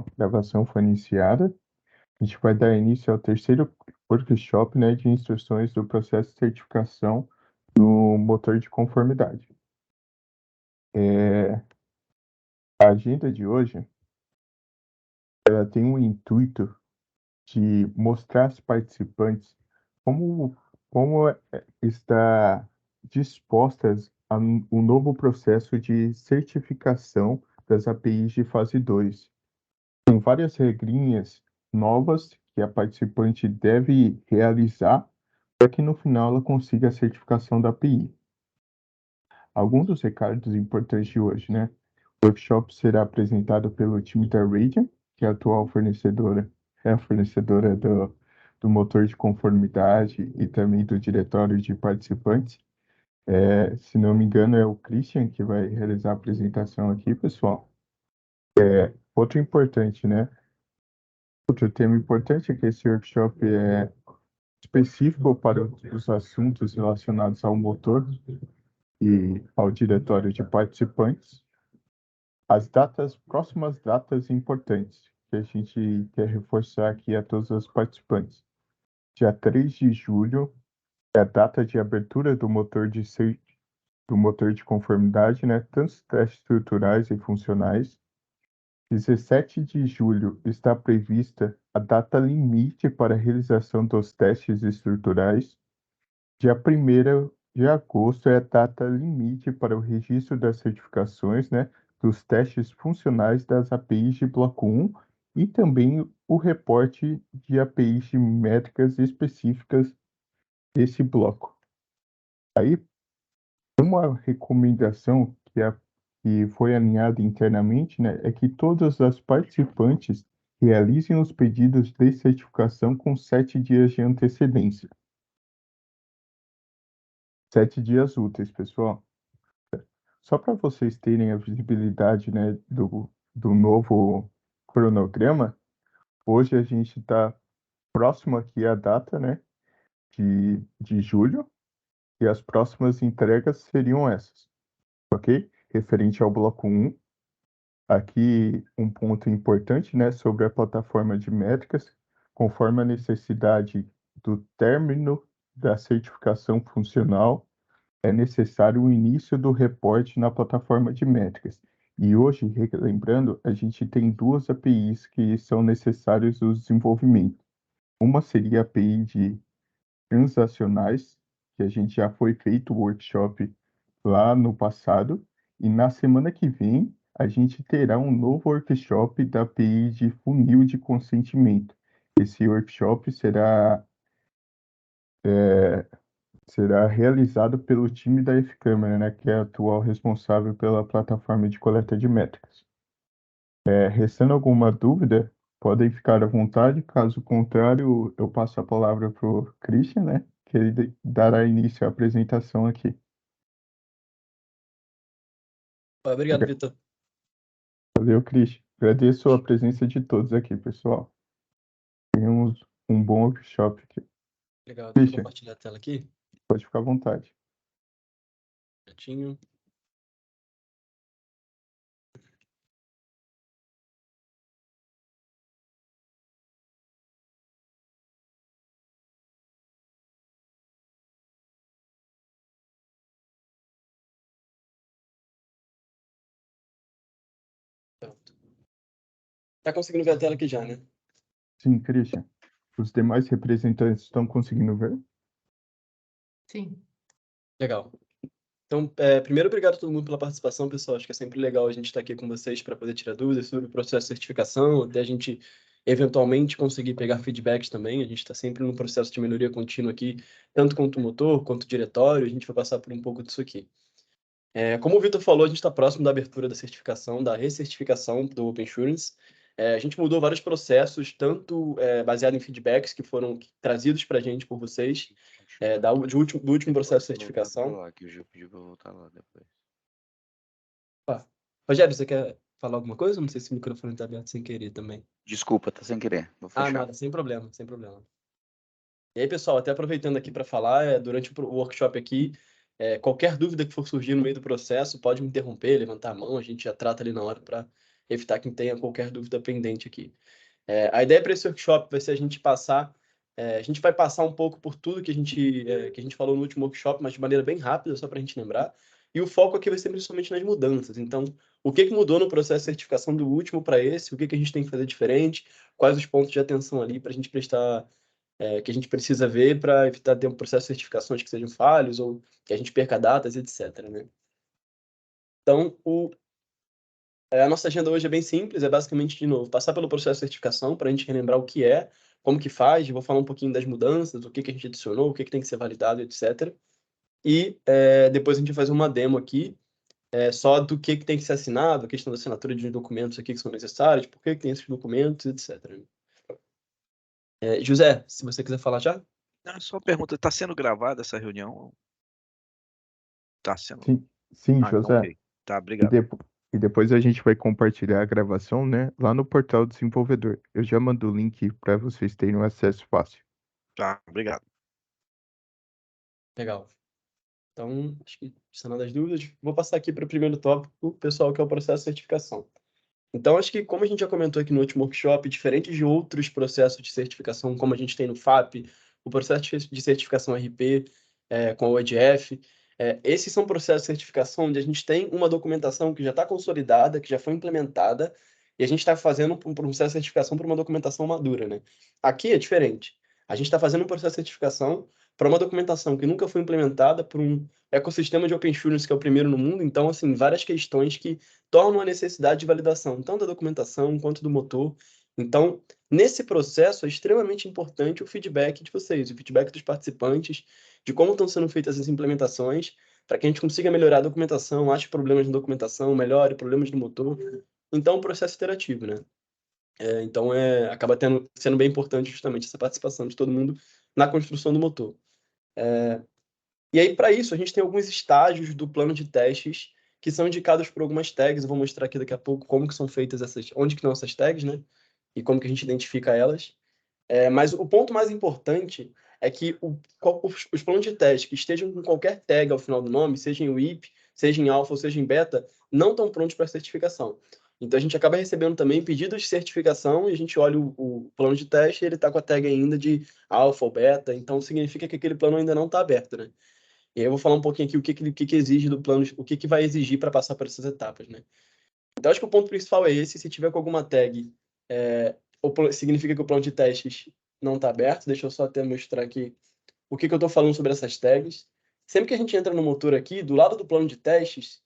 Então, a gravação foi iniciada. A gente vai dar início ao terceiro workshop, né, de instruções do processo de certificação no motor de conformidade. A agenda de hoje, ela tem o intuito de mostrar aos participantes como está dispostas o novo processo de certificação das APIs de fase 2. Tem várias regrinhas novas que a participante deve realizar para que no final ela consiga a certificação da API. Alguns dos recados importantes de hoje, né? O workshop será apresentado pelo time da Radiant, que é a atual fornecedora, é a fornecedora do motor de conformidade e também do diretório de participantes. Se não me engano, é o Christian que vai realizar a apresentação aqui, pessoal. Outro importante, né? Outro tema importante é que esse workshop é específico para os assuntos relacionados ao motor e ao diretório de participantes. As próximas datas importantes que a gente quer reforçar aqui a todos os participantes. Dia 3 de julho é a data de abertura do motor de conformidade, né? Tanto testes estruturais e funcionais. 17 de julho está prevista a data limite para a realização dos testes estruturais. Dia 1º de agosto é a data limite para o registro das certificações, né, dos testes funcionais das APIs de bloco 1 e também o reporte de APIs de métricas específicas desse bloco. Aí, uma recomendação que foi alinhada internamente, né, é que todas as participantes realizem os pedidos de certificação com 7 dias de antecedência. 7 dias úteis, pessoal. Só para vocês terem a visibilidade, né, do novo cronograma, hoje a gente está próximo aqui à data, né, de julho, e as próximas entregas seriam essas, ok? Referente ao bloco 1, aqui um ponto importante, né, sobre a plataforma de métricas, conforme a necessidade do término da certificação funcional, é necessário o início do reporte na plataforma de métricas. E hoje, lembrando, a gente tem duas APIs que são necessárias no desenvolvimento. Uma seria a API de transacionais, que a gente já foi feito o workshop lá no passado, e na semana que vem a gente terá um novo workshop da API de funil de consentimento. Esse workshop será realizado pelo time da F-Câmara, né, que é a atual responsável pela plataforma de coleta de métricas. Restando alguma dúvida, podem ficar à vontade, caso contrário, eu passo a palavra para o Christian, né, que ele dará início à apresentação aqui. Obrigado, Vitor. Valeu, Christian. Agradeço a presença de todos aqui, pessoal. Tenhamos um bom workshop aqui. Legal, deixa eu Christian, compartilhar a tela aqui. pode ficar à vontade. Certinho. Pronto. Tá conseguindo ver a tela aqui já, né? Sim, Christian. Os demais representantes estão conseguindo ver? Sim. Legal. Então, primeiro, obrigado a todo mundo pela participação, pessoal. Acho que é sempre legal a gente estar aqui com vocês para poder tirar dúvidas sobre o processo de certificação, até a gente eventualmente conseguir pegar feedbacks também. A gente está sempre num processo de melhoria contínua aqui, tanto quanto o motor, quanto o diretório. A gente vai passar por um pouco disso aqui. Como o Vitor falou, a gente está próximo da abertura da certificação, da recertificação do OpenSurance. A gente mudou vários processos, tanto baseado em feedbacks que foram trazidos para a gente por vocês, do último processo de certificação. Que o Gil pediu para voltar lá depois. Rogério, você quer falar alguma coisa? Não sei se o microfone está aberto sem querer também. Desculpa, tá sem querer. Vou fechar. Nada, sem problema, sem problema. E aí, pessoal, até aproveitando aqui para falar, durante o workshop aqui, qualquer dúvida que for surgir no meio do processo, pode me interromper, levantar a mão, a gente já trata ali na hora para evitar que tenha qualquer dúvida pendente aqui. A ideia para esse workshop vai ser a gente vai passar um pouco por tudo que a gente falou no último workshop, mas de maneira bem rápida, só para a gente lembrar. E o foco aqui vai ser principalmente nas mudanças. Então, o que mudou no processo de certificação do último para esse? O que a gente tem que fazer diferente? Quais os pontos de atenção ali para a gente prestar, que a gente precisa ver para evitar ter um processo de certificações que sejam falhos ou que a gente perca datas, etc. Né? Então, a nossa agenda hoje é bem simples, é basicamente, de novo, passar pelo processo de certificação para a gente relembrar o que é, como que faz, vou falar um pouquinho das mudanças, o que a gente adicionou, o que tem que ser validado, etc. E depois a gente vai fazer uma demo aqui, só do que tem que ser assinado, a questão da assinatura de documentos aqui que são necessários, por que tem esses documentos, etc. José, se você quiser falar já. Só uma pergunta, está sendo gravada essa reunião? Está sendo? Sim, então, José. ok. Tá, obrigado. E depois a gente vai compartilhar a gravação, né, lá no portal do desenvolvedor. Eu já mando o link para vocês terem um acesso fácil. Tá, obrigado. Legal. Então, acho que, sanando as dúvidas, vou passar aqui para o primeiro tópico, pessoal, que é o processo de certificação. Então, acho que, como a gente já comentou aqui no último workshop, diferente de outros processos de certificação, como a gente tem no FAP, o processo de certificação RP, com a OEDF, esses são processos de certificação onde a gente tem uma documentação que já está consolidada, que já foi implementada, e a gente está fazendo um processo de certificação para uma documentação madura, né? Aqui é diferente. A gente está fazendo um processo de certificação para uma documentação que nunca foi implementada por um ecossistema de Open Assurance que é o primeiro no mundo, então, assim, várias questões que tornam a necessidade de validação, tanto da documentação quanto do motor. Então, nesse processo, é extremamente importante o feedback de vocês, o feedback dos participantes, de como estão sendo feitas as implementações, para que a gente consiga melhorar a documentação, ache problemas na documentação, melhore problemas no motor. Então, um processo iterativo, né? Então, acaba sendo bem importante justamente essa participação de todo mundo na construção do motor. E aí, para isso, a gente tem alguns estágios do plano de testes que são indicados por algumas tags. Eu vou mostrar aqui daqui a pouco como que são feitas onde que estão essas tags, né? E como que a gente identifica elas. Mas o ponto mais importante é que os planos de teste que estejam com qualquer tag ao final do nome, seja em WIP, seja em alpha ou seja em beta, não estão prontos para certificação. Então, a gente acaba recebendo também pedidos de certificação e a gente olha o plano de teste e ele está com a tag ainda de alpha ou beta, então significa que aquele plano ainda não está aberto, né? E aí eu vou falar um pouquinho aqui o que exige do plano, o que vai exigir para passar por essas etapas, né? Então, acho que o ponto principal é esse. Se tiver com alguma tag, significa que o plano de testes não está aberto. Deixa eu só até mostrar aqui o que eu estou falando sobre essas tags. Sempre que a gente entra no motor aqui, do lado do plano de testes,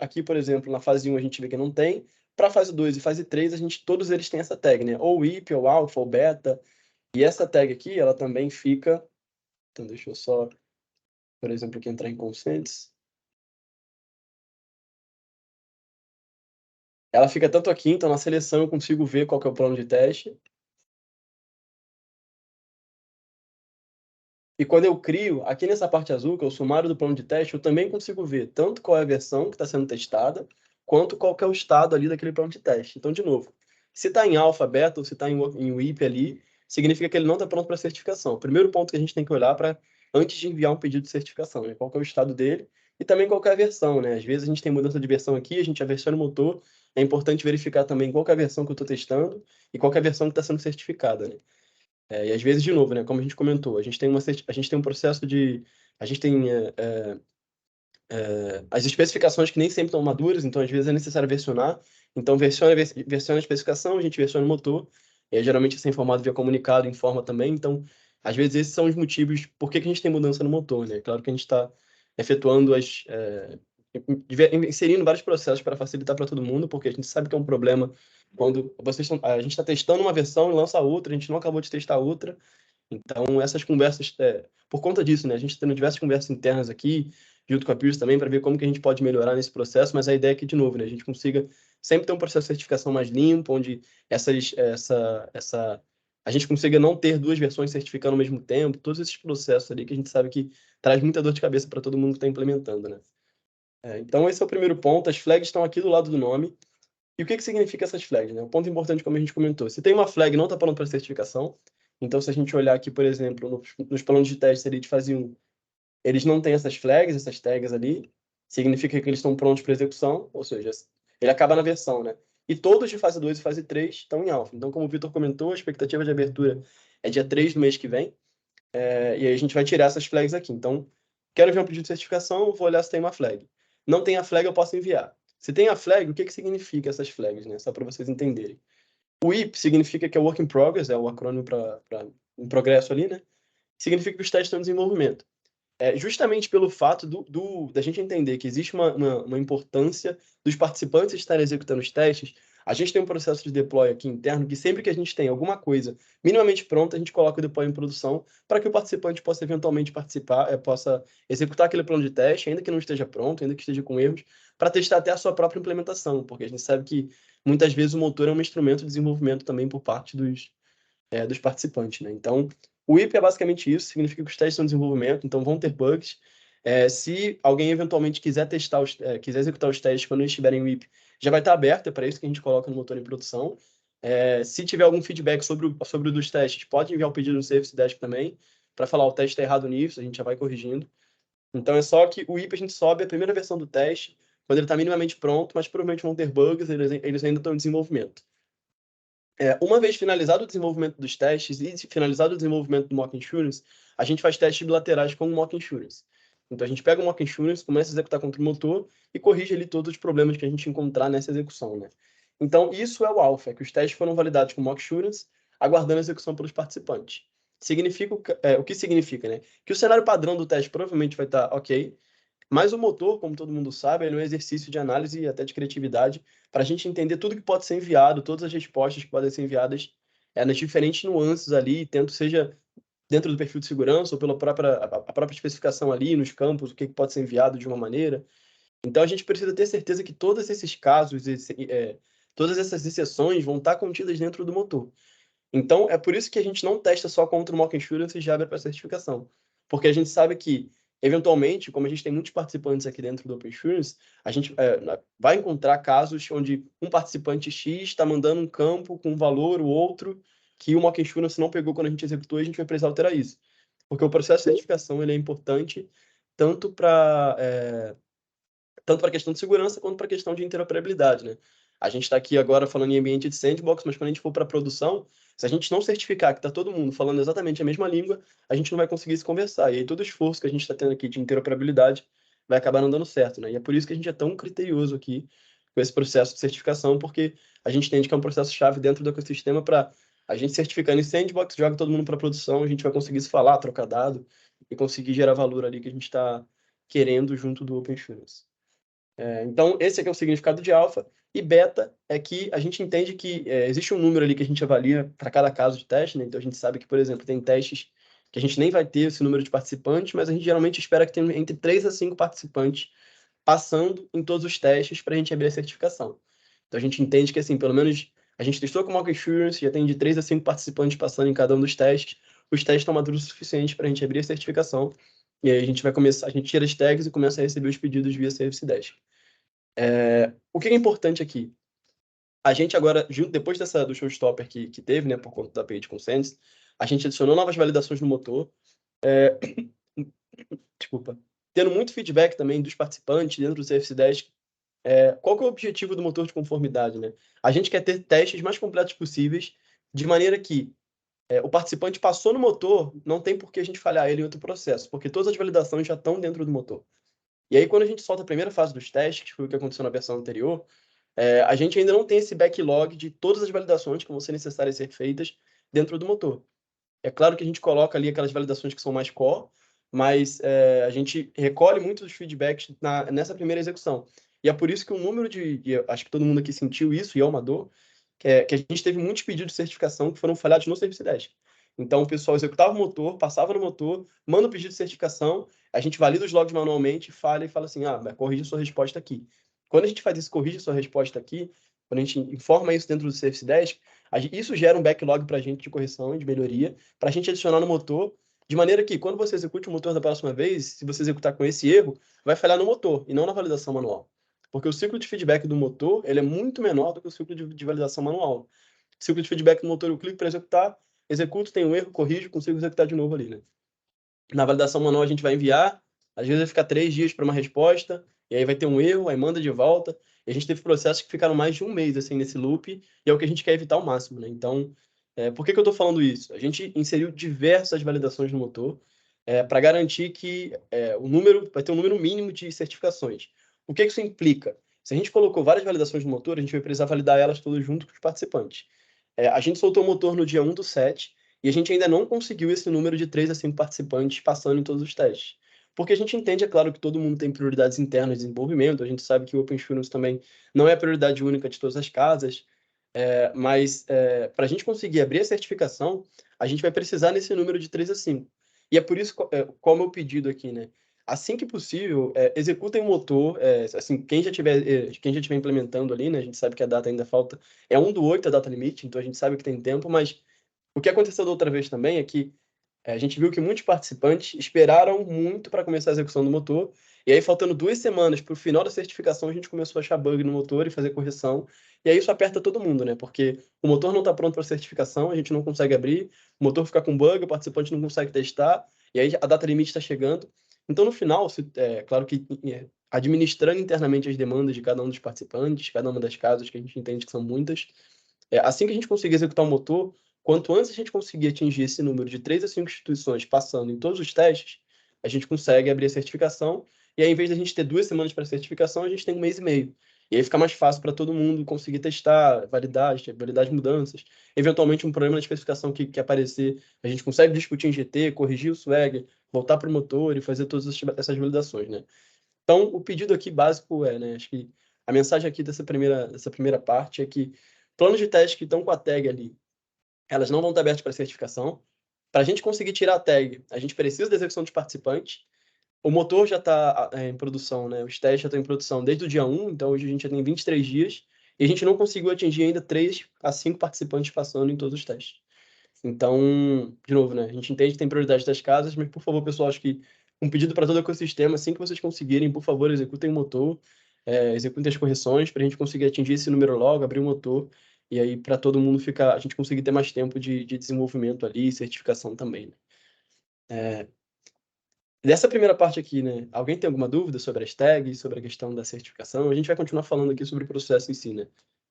aqui, por exemplo, na fase 1 a gente vê que não tem. Para a fase 2 e fase 3, todos eles têm essa tag, né? Ou IP, ou alpha, ou beta. E essa tag aqui, ela também fica... Então, deixa eu só... Por exemplo, aqui entrar em consents. Ela fica tanto aqui, então na seleção eu consigo ver qual que é o plano de teste. E quando eu crio, aqui nessa parte azul, que é o sumário do plano de teste, eu também consigo ver tanto qual é a versão que está sendo testada, quanto qual que é o estado ali daquele plano de teste. Então, de novo, se está em alfa, beta, ou se está em WIP ali, significa que ele não está pronto para certificação. O primeiro ponto que a gente tem que olhar antes de enviar um pedido de certificação, né? Qual que é o estado dele e também qual que é a versão, né? Às vezes a gente tem mudança de versão aqui, a gente aversiona o motor, é importante verificar também qual que é a versão que eu estou testando e qual que é a versão que está sendo certificada, né? E às vezes, de novo, né, como a gente comentou, a gente tem um processo de... A gente tem as especificações que nem sempre estão maduras, então às vezes é necessário versionar. Então, versiona a especificação, a gente versiona o motor, e aí, geralmente isso é informado via comunicado, informa também. Então, às vezes esses são os motivos por que a gente tem mudança no motor, né? Claro que a gente está efetuando inserindo vários processos para facilitar para todo mundo, porque a gente sabe que é um problema quando a gente está testando uma versão e lança outra, a gente não acabou de testar outra. Então, essas conversas, por conta disso, né? A gente está tendo diversas conversas internas aqui, junto com a Pierce também, para ver como que a gente pode melhorar nesse processo, mas a ideia é que, de novo, né? A gente consiga sempre ter um processo de certificação mais limpo, onde a gente consiga não ter duas versões certificando ao mesmo tempo, todos esses processos ali que a gente sabe que traz muita dor de cabeça para todo mundo que está implementando, né? Então, esse é o primeiro ponto. As flags estão aqui do lado do nome. E o que significa essas flags, né? O ponto importante, como a gente comentou, se tem uma flag não está pronto para certificação, então se a gente olhar aqui, por exemplo, nos planos de teste ali de fase 1, eles não têm essas flags, essas tags ali, significa que eles estão prontos para execução, ou seja, ele acaba na versão, né? e todos de fase 2 e fase 3 estão em alfa. Então, como o Vitor comentou, a expectativa de abertura é dia 3 do mês que vem, e aí a gente vai tirar essas flags aqui. Então, quero ver um pedido de certificação, vou olhar se tem uma flag. Não tem a flag, eu posso enviar. Se tem a flag, o que significa essas flags, né? Só para vocês entenderem. O WIP significa que é Work in Progress, é o acrônimo para em progresso ali, né? Significa que os testes estão em desenvolvimento. Justamente pelo fato da gente entender que existe uma importância dos participantes estarem executando os testes, a gente tem um processo de deploy aqui interno que sempre que a gente tem alguma coisa minimamente pronta, a gente coloca o deploy em produção para que o participante possa eventualmente participar, possa executar aquele plano de teste, ainda que não esteja pronto, ainda que esteja com erros, para testar até a sua própria implementação, porque a gente sabe que muitas vezes o motor é um instrumento de desenvolvimento também por parte dos participantes, né? Então, o WIP é basicamente isso, significa que os testes estão em desenvolvimento, então vão ter bugs. Se alguém eventualmente quiser testar quiser executar os testes quando eles estiverem em WIP, já vai estar aberto, é para isso que a gente coloca no motor em produção. Se tiver algum feedback sobre o dos testes, pode enviar o pedido no Service Desk também, para falar o teste está errado nisso, a gente já vai corrigindo. Então é só que o WIP a gente sobe a primeira versão do teste, quando ele está minimamente pronto, mas provavelmente vão ter bugs, eles ainda estão em desenvolvimento. Uma vez finalizado o desenvolvimento dos testes e finalizado o desenvolvimento do Mock Insurance, a gente faz testes bilaterais com o Mock Insurance. Então, a gente pega o Mock Insurance, começa a executar contra o motor e corrige ali todos os problemas que a gente encontrar nessa execução, né? Então, isso é o alpha, que os testes foram validados com o Mock Insurance, aguardando a execução pelos participantes. O que significa, né? Que o cenário padrão do teste provavelmente vai estar ok, mas o motor, como todo mundo sabe, ele é um exercício de análise e até de criatividade para a gente entender tudo que pode ser enviado, todas as respostas que podem ser enviadas nas diferentes nuances ali, tanto seja dentro do perfil de segurança ou pela a própria especificação ali nos campos, o que pode ser enviado de uma maneira. Então, a gente precisa ter certeza que todos esses casos, todas essas exceções vão estar contidas dentro do motor. Então, é por isso que a gente não testa só contra o Mock Insurance e já abre para certificação. Porque a gente sabe que, eventualmente, como a gente tem muitos participantes aqui dentro do Open Insurance, a gente vai encontrar casos onde um participante X está mandando um campo com um valor, o outro, que o Mock Insurance não pegou quando a gente executou e a gente vai precisar alterar isso. Porque o processo de certificação ele é importante tanto para a questão de segurança quanto para a questão de interoperabilidade, né? A gente está aqui agora falando em ambiente de sandbox, mas quando a gente for para a produção, se a gente não certificar que está todo mundo falando exatamente a mesma língua, a gente não vai conseguir se conversar. E aí todo o esforço que a gente está tendo aqui de interoperabilidade vai acabar não dando certo, né? E é por isso que a gente é tão criterioso aqui com esse processo de certificação, porque a gente entende que é um processo-chave dentro do ecossistema para a gente certificando em sandbox, joga todo mundo para a produção, a gente vai conseguir se falar, trocar dado e conseguir gerar valor ali que a gente está querendo junto do Open Insurance. Então, esse aqui é o significado de alfa. E beta é que a gente entende que existe um número ali que a gente avalia para cada caso de teste, né? Então, a gente sabe que, por exemplo, tem testes que a gente nem vai ter esse número de participantes, mas a gente geralmente espera que tenha entre 3 a 5 participantes passando em todos os testes para a gente abrir a certificação. Então, a gente entende que, assim, pelo menos a gente testou com o Mock Insurance, já tem de 3 a 5 participantes passando em cada um dos testes. Os testes estão maduros o suficiente para a gente abrir a certificação. E aí a gente vai começar, a gente tira as tags e começa a receber os pedidos via Service Desk. O que é importante aqui? A gente agora, depois do showstopper que teve, né, por conta da API de Consents, a gente adicionou novas validações no motor. Desculpa. Tendo muito feedback também dos participantes dentro do Service Desk. Qual que é o objetivo do motor de conformidade, né? A gente quer ter testes mais completos possíveis, de maneira que o participante passou no motor, não tem por que a gente falhar ele em outro processo, porque todas as validações já estão dentro do motor. E aí, quando a gente solta a primeira fase dos testes, que foi o que aconteceu na versão anterior, a gente ainda não tem esse backlog de todas as validações que vão ser necessárias ser feitas dentro do motor. É claro que a gente coloca ali aquelas validações que são mais core, mas a gente recolhe muitos dos feedbacks nessa primeira execução. E é por isso que o número acho que todo mundo aqui sentiu isso, e é uma dor, que a gente teve muitos pedidos de certificação que foram falhados no Service Desk. Então, o pessoal executava o motor, passava no motor, manda o pedido de certificação, a gente valida os logs manualmente, falha e fala assim, corrige a sua resposta aqui. Quando a gente faz isso, corrige a sua resposta aqui, quando a gente informa isso dentro do Service Desk, isso gera um backlog para a gente de correção e de melhoria, para a gente adicionar no motor, de maneira que, quando você execute o motor da próxima vez, se você executar com esse erro, vai falhar no motor e não na validação manual. Porque o ciclo de feedback do motor ele é muito menor do que o ciclo de validação manual. O ciclo de feedback do motor, eu clico para executar, executo, tem um erro, corrijo, consigo executar de novo ali, né? Na validação manual a gente vai enviar, às vezes vai ficar 3 dias para uma resposta, e aí vai ter um erro, aí manda de volta. E a gente teve processos que ficaram mais de um mês, assim, nesse loop, e é o que a gente quer evitar ao máximo, né? Então, por que eu estou falando isso? A gente inseriu diversas validações no motor para garantir que vai ter um número mínimo de certificações. O que isso implica? Se a gente colocou várias validações no motor, a gente vai precisar validar elas todas junto com os participantes. A gente soltou o motor no dia 1/7 e a gente ainda não conseguiu esse número de 3 a 5 participantes passando em todos os testes. Porque a gente entende, é claro, que todo mundo tem prioridades internas de desenvolvimento, a gente sabe que o Open Assurance também não é a prioridade única de todas as casas, mas para a gente conseguir abrir a certificação, a gente vai precisar nesse número de 3 a 5. E é por isso qual é o meu pedido aqui, né? Assim que possível, executem o motor, assim, quem já tiver implementando ali, né? A gente sabe que a data ainda falta, é 1/8 a data limite, então a gente sabe que tem tempo, mas o que aconteceu da outra vez também é que a gente viu que muitos participantes esperaram muito para começar a execução do motor, e aí, faltando 2 semanas para o final da certificação, a gente começou a achar bug no motor e fazer correção, e aí isso aperta todo mundo, né? Porque o motor não está pronto para certificação, a gente não consegue abrir, o motor fica com bug, o participante não consegue testar, e aí a data limite está chegando. Então, no final, claro que administrando internamente as demandas de cada um dos participantes, cada uma das casas, que a gente entende que são muitas, assim que a gente conseguir executar o motor, quanto antes a gente conseguir atingir esse número de 3 a 5 instituições passando em todos os testes, a gente consegue abrir a certificação, e aí, em vez de a gente ter 2 semanas para a certificação, a gente tem 1 mês e meio. E aí fica mais fácil para todo mundo conseguir testar, validar as mudanças. Eventualmente, um problema na especificação que aparecer, a gente consegue discutir em GT, corrigir o swag, voltar para o motor e fazer todas essas validações, né? Então, o pedido aqui básico né, acho que a mensagem aqui dessa primeira parte é que planos de teste que estão com a tag ali, elas não vão estar abertas para certificação. Para a gente conseguir tirar a tag, a gente precisa da execução dos participantes. O motor já está em produção, né? Os testes já estão em produção desde o dia 1, então hoje a gente já tem 23 dias, e a gente não conseguiu atingir ainda 3 a 5 participantes passando em todos os testes. Então, de novo, né? A gente entende que tem prioridade das casas, mas, por favor, pessoal, acho que um pedido para todo o ecossistema, assim que vocês conseguirem, por favor, executem o motor, executem as correções para a gente conseguir atingir esse número logo, abrir o motor, e aí para todo mundo a gente conseguir ter mais tempo de desenvolvimento ali e certificação também, né? Dessa primeira parte aqui, né? Alguém tem alguma dúvida sobre as tags, sobre a questão da certificação? A gente vai continuar falando aqui sobre o processo em si, né?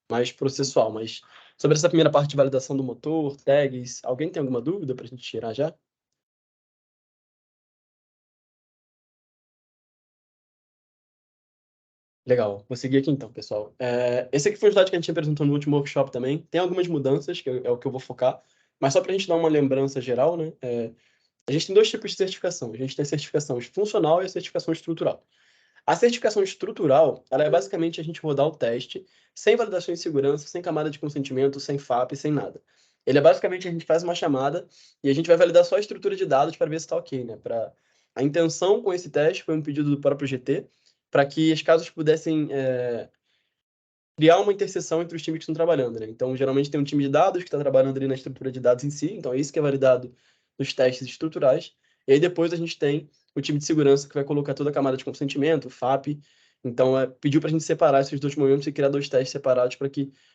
Mais processual, mas sobre essa primeira parte de validação do motor, tags, alguém tem alguma dúvida para a gente tirar já? Legal, vou seguir aqui então, pessoal. Esse aqui foi o slide que a gente apresentou no último workshop também. Tem algumas mudanças, que é o que eu vou focar, mas só para a gente dar uma lembrança geral, né? A gente tem 2 tipos de certificação. A gente tem a certificação funcional e a certificação estrutural. A certificação estrutural, ela é basicamente a gente rodar o teste sem validação de segurança, sem camada de consentimento, sem FAP, sem nada. Ele é basicamente, a gente faz uma chamada e a gente vai validar só a estrutura de dados para ver se está ok, né? A intenção com esse teste foi um pedido do próprio GT, para que as casas pudessem criar uma interseção entre os times que estão trabalhando, né? Então, geralmente tem um time de dados que está trabalhando ali na estrutura de dados em si, então é isso que é validado nos testes estruturais, e aí depois a gente tem o time de segurança que vai colocar toda a camada de consentimento, FAP, então pediu para a gente separar esses 2 momentos e criar 2 testes separados para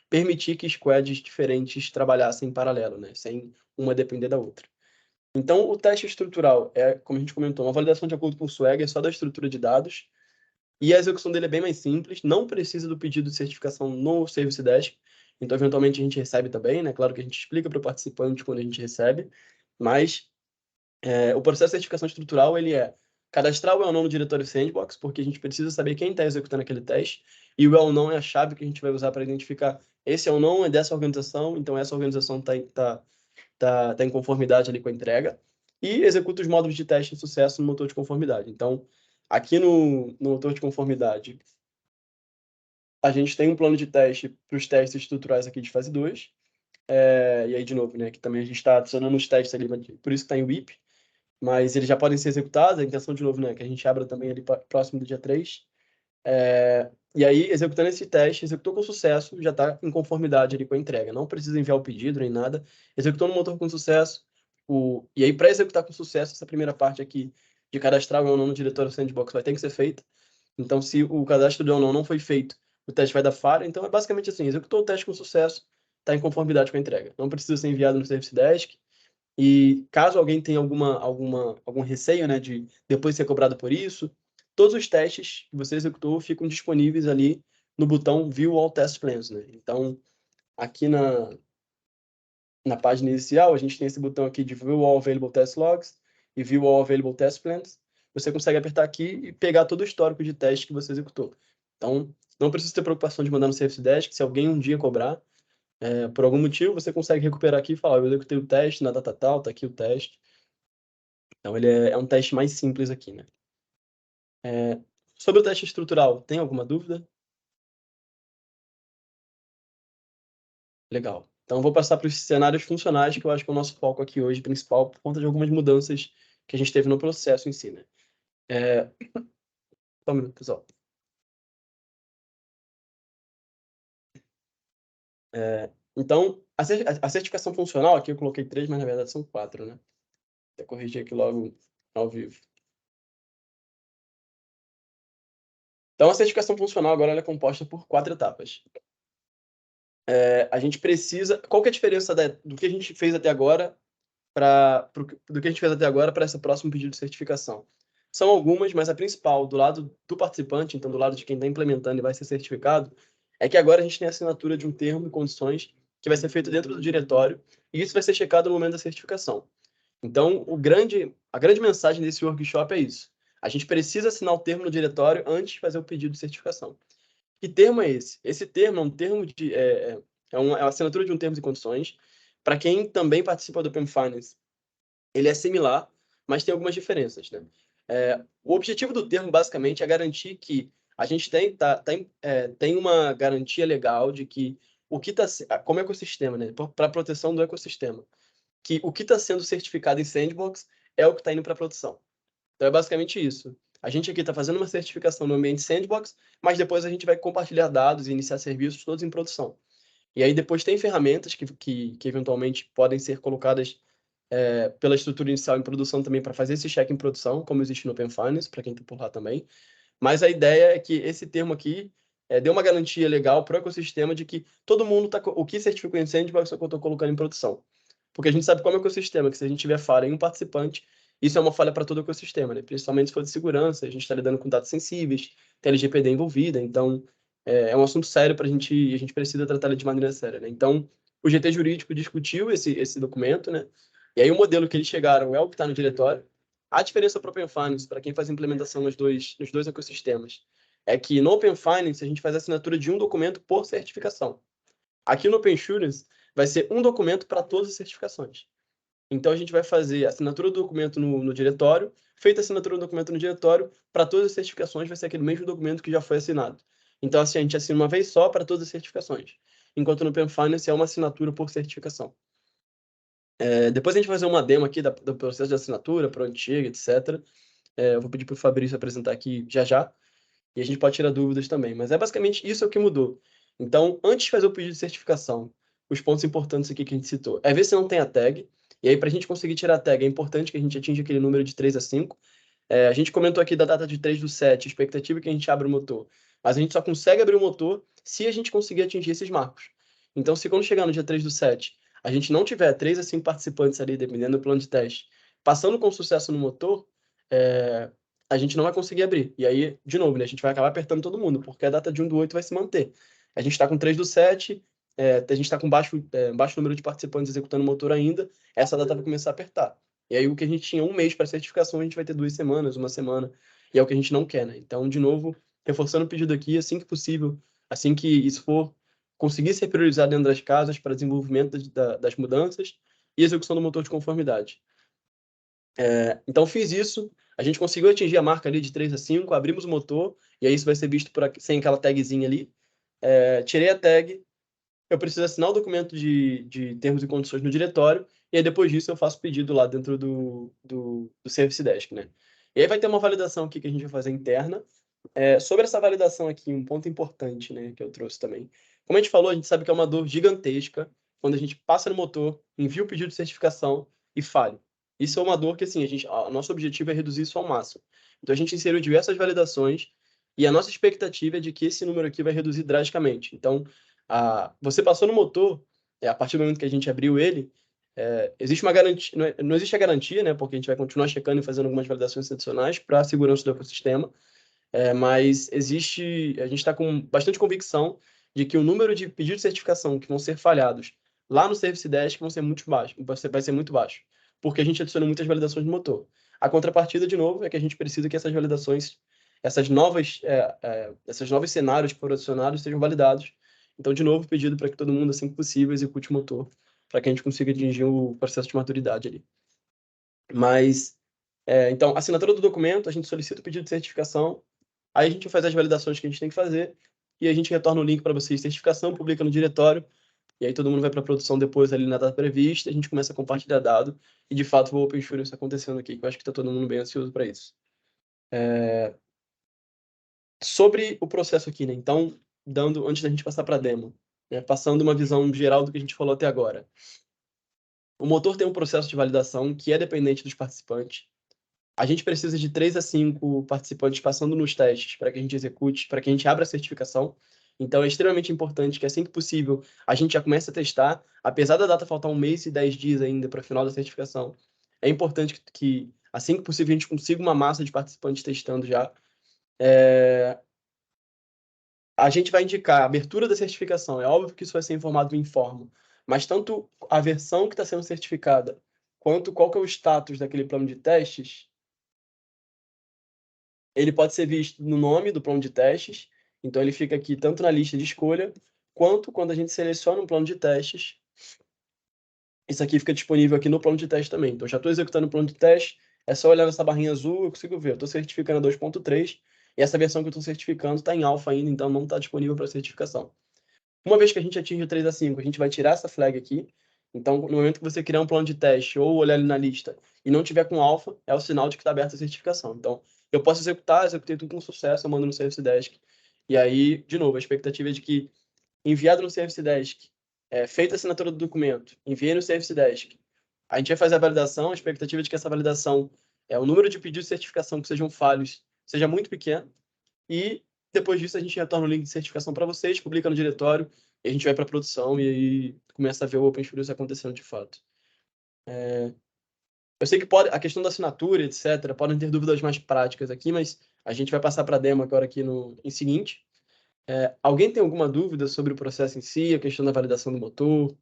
permitir que squads diferentes trabalhassem em paralelo, né? Sem uma depender da outra. Então, o teste estrutural como a gente comentou, uma validação de acordo com o Swagger, só da estrutura de dados, e a execução dele é bem mais simples, não precisa do pedido de certificação no Service Desk, então eventualmente a gente recebe também, né? Claro que a gente explica para o participante quando a gente recebe, mas o processo de certificação estrutural, ele é cadastrar o well-known no diretório Sandbox, porque a gente precisa saber quem está executando aquele teste, e o well-known é a chave que a gente vai usar para identificar esse well-known é dessa organização, então essa organização está em conformidade ali com a entrega, e executa os módulos de teste de sucesso no motor de conformidade. Então, aqui no motor de conformidade, a gente tem um plano de teste para os testes estruturais aqui de fase 2, e aí, de novo, né, que também a gente está adicionando os testes ali, por isso que está em WIP, mas eles já podem ser executados, a intenção, de novo, né, que a gente abra também ali próximo do dia 3. E aí, executando esse teste, executou com sucesso, já está em conformidade ali com a entrega. Não precisa enviar o pedido nem nada. Executou no motor com sucesso. E aí, para executar com sucesso, essa primeira parte aqui de cadastrar o well-known no diretório Sandbox vai ter que ser feita. Então, se o cadastro do well-known não foi feito, o teste vai dar falha. Então, é basicamente assim, executou o teste com sucesso, está em conformidade com a entrega. Não precisa ser enviado no Service Desk. E caso alguém tenha algum receio, né, de depois ser cobrado por isso, todos os testes que você executou ficam disponíveis ali no botão View All Test Plans, né? Então, aqui na página inicial, a gente tem esse botão aqui de View All Available Test Logs e View All Available Test Plans. Você consegue apertar aqui e pegar todo o histórico de teste que você executou. Então, não precisa ter preocupação de mandar no Service Desk. Se alguém um dia cobrar, por algum motivo, você consegue recuperar aqui e falar, eu executei o teste na data tal, tá aqui o teste. Então, ele é um teste mais simples aqui, né? Sobre o teste estrutural, tem alguma dúvida? Legal. Então, eu vou passar para os cenários funcionais, que eu acho que é o nosso foco aqui hoje, principal, por conta de algumas mudanças que a gente teve no processo em si, né? Só um minuto, pessoal. Então, a certificação funcional, aqui eu coloquei 3, mas na verdade são 4, né? Vou corrigir aqui logo ao vivo. Então, a certificação funcional agora ela é composta por 4 etapas. A gente precisa... Qual que é a diferença do que a gente fez até agora do que a gente fez até agora para esse próximo pedido de certificação? São algumas, mas a principal, do lado do participante, então do lado de quem está implementando e vai ser certificado, é que agora a gente tem a assinatura de um termo e condições que vai ser feito dentro do diretório, e isso vai ser checado no momento da certificação. Então, a grande mensagem desse workshop é isso. A gente precisa assinar o termo no diretório antes de fazer o pedido de certificação. Que termo é esse? Esse termo é um termo é uma assinatura de um termo e condições. Para quem também participa do Open Finance, ele é similar, mas tem algumas diferenças, né? O objetivo do termo, basicamente, é garantir que a gente tem uma garantia legal de que o que está... Como ecossistema, né? Para a proteção do ecossistema. Que o que está sendo certificado em Sandbox é o que está indo para a produção. Então, é basicamente isso. A gente aqui está fazendo uma certificação no ambiente Sandbox, mas depois a gente vai compartilhar dados e iniciar serviços todos em produção. E aí depois tem ferramentas que eventualmente podem ser colocadas pela estrutura inicial em produção também para fazer esse check em produção, como existe no Open Finance, para quem está por lá também. Mas a ideia é que esse termo aqui dê uma garantia legal para o ecossistema de que todo mundo o que certificou em Sandbox é o que eu estou colocando em produção. Porque a gente sabe como é o ecossistema, que se a gente tiver falha em um participante, isso é uma falha para todo o ecossistema, né? Principalmente se for de segurança, a gente está lidando com dados sensíveis, tem LGPD envolvida, então é um assunto sério para a gente precisa tratar ele de maneira séria, né? Então, o GT Jurídico discutiu esse documento, né? E aí o modelo que eles chegaram é o que está no diretório. A diferença para o Open Finance, para quem faz implementação nos dois ecossistemas, é que no Open Finance a gente faz a assinatura de um documento por certificação. Aqui no Open Insurance vai ser um documento para todas as certificações. Então, a gente vai fazer a assinatura do documento no diretório, feita a assinatura do documento no diretório, para todas as certificações vai ser aquele mesmo documento que já foi assinado. Então, assim, a gente assina uma vez só para todas as certificações. Enquanto no Open Finance é uma assinatura por certificação. Depois a gente vai fazer uma demo aqui do processo de assinatura, para o antigo, etc. Eu vou pedir para o Fabrício apresentar aqui já. E a gente pode tirar dúvidas também. Mas basicamente isso é o que mudou. Então, antes de fazer o pedido de certificação, os pontos importantes aqui que a gente citou é ver se não tem a tag. E aí, para a gente conseguir tirar a tag, é importante que a gente atinja aquele número de 3 a 5. A gente comentou aqui da data de 3/7, expectativa que a gente abra o motor. Mas a gente só consegue abrir o motor se a gente conseguir atingir esses marcos. Então, se quando chegar no dia 3/7, a gente não tiver 3 a 5 participantes ali, dependendo do plano de teste, passando com sucesso no motor, a gente não vai conseguir abrir. E aí, de novo, né, a gente vai acabar apertando todo mundo, porque a data de 1/8 vai se manter. A gente está com 3/7, a gente está com baixo número de participantes executando o motor ainda, essa data vai começar a apertar. E aí, o que a gente tinha um mês para certificação, a gente vai ter 2 semanas, uma semana, e é o que a gente não quer, né? Então, de novo, reforçando o pedido aqui, assim que possível, assim que isso for conseguir ser priorizado dentro das casas para desenvolvimento das mudanças e execução do motor de conformidade. Então, fiz isso, a gente conseguiu atingir a marca ali de 3 a 5, abrimos o motor, e aí isso vai ser visto sem aquela tagzinha ali. Tirei a tag, eu preciso assinar o documento de termos e condições no diretório, e aí depois disso eu faço o pedido lá dentro do Service Desk, né? E aí vai ter uma validação aqui que a gente vai fazer interna. Sobre essa validação aqui, um ponto importante, né, que eu trouxe também. Como a gente falou, a gente sabe que é uma dor gigantesca quando a gente passa no motor, envia o pedido de certificação e falha. Isso é uma dor que, assim, nosso objetivo é reduzir isso ao máximo. Então, a gente inseriu diversas validações e a nossa expectativa é de que esse número aqui vai reduzir drasticamente. Então, você passou no motor, a partir do momento que a gente abriu ele, existe uma garantia, não existe a garantia, né, porque a gente vai continuar checando e fazendo algumas validações adicionais para a segurança do ecossistema, Mas a gente está com bastante convicção de que o número de pedidos de certificação que vão ser falhados lá no Service Desk vai ser muito baixo, porque a gente adiciona muitas validações no motor. A contrapartida, de novo, é que a gente precisa que essas validações, esses novos cenários que foram adicionados sejam validados. Então, de novo, pedido para que todo mundo, assim que possível, execute o motor, para que a gente consiga atingir o processo de maturidade ali. Mas, então, assinatura do documento, a gente solicita o pedido de certificação, aí a gente faz as validações que a gente tem que fazer, e a gente retorna o link para vocês de certificação, publica no diretório, e aí todo mundo vai para a produção depois ali na data prevista, a gente começa a compartilhar dado, e de fato o Open Insurance acontecendo aqui, que eu acho que está todo mundo bem ansioso para isso. Sobre o processo aqui, né? Então, antes da gente passar para a demo, né? Passando uma visão geral do que a gente falou até agora. O motor tem um processo de validação que é dependente dos participantes. A gente precisa de 3 a 5 participantes passando nos testes para que a gente execute, para que a gente abra a certificação. Então, é extremamente importante que, assim que possível, a gente já comece a testar. Apesar da data faltar 1 mês e 10 dias ainda para o final da certificação, é importante que, assim que possível, a gente consiga uma massa de participantes testando já. A gente vai indicar a abertura da certificação. É óbvio que isso vai ser informado em forma, mas tanto a versão que está sendo certificada, quanto qual que é o status daquele plano de testes, ele pode ser visto no nome do plano de testes. Então, ele fica aqui tanto na lista de escolha, quanto quando a gente seleciona um plano de testes. Isso aqui fica disponível aqui no plano de teste também. Então, já estou executando o plano de teste, é só olhar nessa barrinha azul, eu consigo ver. Eu estou certificando a 2.3, e essa versão que eu estou certificando está em alfa ainda, então não está disponível para certificação. Uma vez que a gente atinge o 3 a 5, a gente vai tirar essa flag aqui. Então, no momento que você criar um plano de teste ou olhar ali na lista e não tiver com alfa, é o sinal de que está aberta a certificação. Então, eu posso executei tudo com sucesso, eu mando no Service Desk. E aí, de novo, a expectativa é de que, enviado no Service Desk, feita a assinatura do documento, enviei no Service Desk, a gente vai fazer a validação, a expectativa é de que essa validação, o número de pedidos de certificação que sejam falhos, seja muito pequeno, e depois disso a gente retorna o link de certificação para vocês, publica no diretório, e a gente vai para a produção e aí começa a ver o Open Insurance acontecendo de fato. Eu sei que a questão da assinatura, etc., podem ter dúvidas mais práticas aqui, mas a gente vai passar para a demo agora aqui em seguinte. Alguém tem alguma dúvida sobre o processo em si, a questão da validação do motor?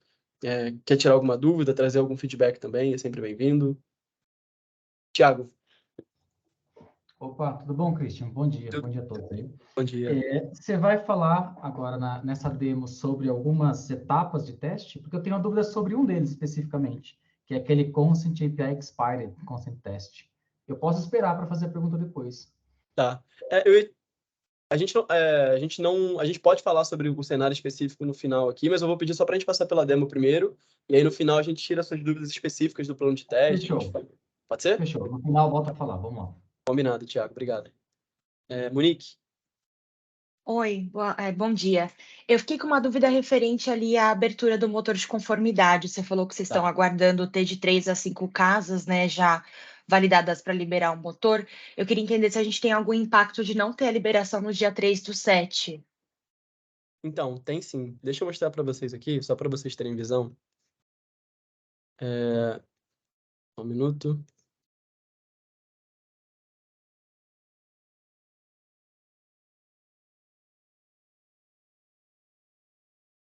Quer tirar alguma dúvida, trazer algum feedback também, é sempre bem-vindo. Tiago. Opa, tudo bom, Christian? Bom dia a todos aí. Bom dia. Você vai falar agora nessa demo sobre algumas etapas de teste? Porque eu tenho uma dúvida sobre um deles especificamente, que é aquele Consent API Expired Consent Test. Eu posso esperar para fazer a pergunta depois. Tá. A gente pode falar sobre o cenário específico no final aqui, mas eu vou pedir só para a gente passar pela demo primeiro, e aí no final a gente tira suas dúvidas específicas do plano de teste. Fechou. Pode ser? Fechou. No final volta a falar, vamos lá. Combinado, Thiago. Obrigado. Monique? Oi, bom dia. Eu fiquei com uma dúvida referente ali à abertura do motor de conformidade. Você falou que vocês estão aguardando ter de 3 a 5 casas, né, já validadas para liberar o motor. Eu queria entender se a gente tem algum impacto de não ter a liberação no dia 3/7. Então, tem sim. Deixa eu mostrar para vocês aqui, só para vocês terem visão. Um minuto.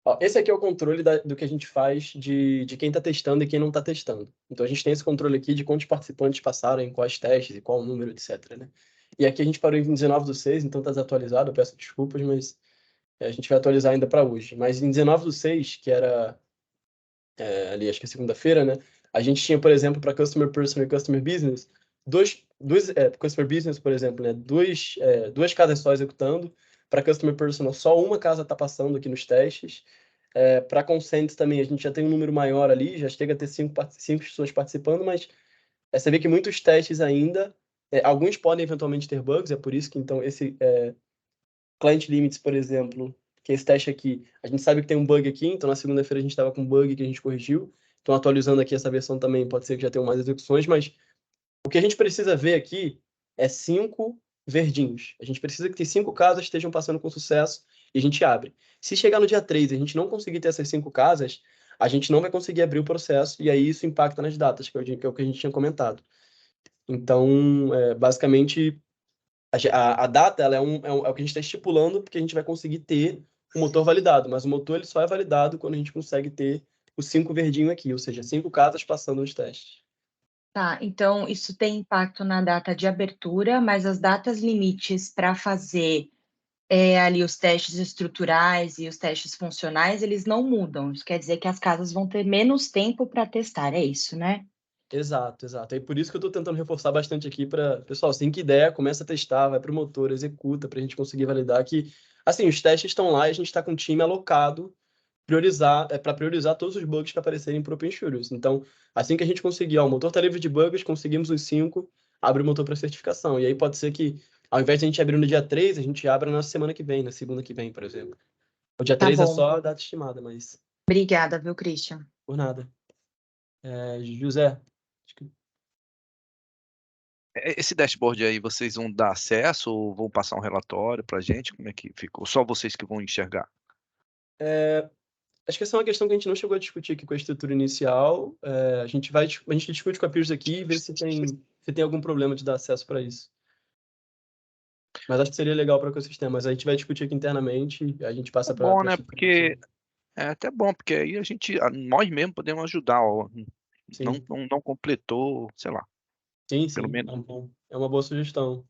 Ó, esse aqui é o controle do que a gente faz de quem está testando e quem não está testando. Então, a gente tem esse controle aqui de quantos participantes passaram em quais testes e qual o número, etc. Né? E aqui a gente parou em 19/6, então está desatualizado, eu peço desculpas, mas a gente vai atualizar ainda para hoje. Mas em 19/6, que era ali, acho que é segunda-feira, né? A gente tinha, por exemplo, para Customer Personal e Customer Business, Customer Business, por exemplo, né? Duas casas só executando. Para Customer Personal, só uma casa está passando aqui nos testes. Para Consent também, a gente já tem um número maior ali, já chega a ter 5 pessoas participando, mas você vê que muitos testes ainda, alguns podem eventualmente ter bugs, é por isso que, então, esse Client Limits, por exemplo, que é esse teste aqui, a gente sabe que tem um bug aqui, então na segunda-feira a gente estava com um bug que a gente corrigiu, então atualizando aqui essa versão também, pode ser que já tenham mais execuções, mas o que a gente precisa ver aqui é 5 verdinhos. A gente precisa que tem 5 casas estejam passando com sucesso e a gente abre. Se chegar no dia 3 e a gente não conseguir ter essas 5 casas, a gente não vai conseguir abrir o processo e aí isso impacta nas datas, que é o que a gente tinha comentado. Então, basicamente, A data ela é o que a gente está estipulando, porque a gente vai conseguir ter o motor validado, mas o motor ele só é validado quando a gente consegue ter os 5 verdinhos aqui, ou seja, 5 casas passando nos testes. Tá, então isso tem impacto na data de abertura, mas as datas limites para fazer ali os testes estruturais e os testes funcionais, eles não mudam. Isso quer dizer que as casas vão ter menos tempo para testar, é isso, né? Exato, exato. E por isso que eu estou tentando reforçar bastante aqui para pessoal, assim que ideia, começa a testar, vai para o motor, executa, para a gente conseguir validar que, assim, os testes estão lá e a gente está com o time alocado para priorizar todos os bugs que aparecerem para o Open Shooters. Então, assim que a gente conseguir, ó, o motor está livre de bugs, conseguimos os 5, abre o motor para certificação. E aí pode ser que, ao invés de a gente abrir no dia 3, a gente abra na semana que vem, na segunda que vem, por exemplo. O dia Tá 3 é bom. só a data estimada, mas Obrigada, viu, Christian? por nada. José, acho que Esse dashboard aí, vocês vão dar acesso ou vão passar um relatório pra gente? Como é que ficou? Só vocês que vão enxergar? acho que essa é uma questão que a gente não chegou a discutir aqui com a estrutura inicial. A gente discute com a Peers aqui e vê se tem algum problema de dar acesso para isso. Mas acho que seria legal para o ecossistema. Mas a gente vai discutir aqui internamente, a gente passa É para bom, né? Porque é até bom, porque aí nós mesmos podemos ajudar. Ó. Sim. Não completou, sei lá. Sim, Pelo sim. menos. É uma boa sugestão.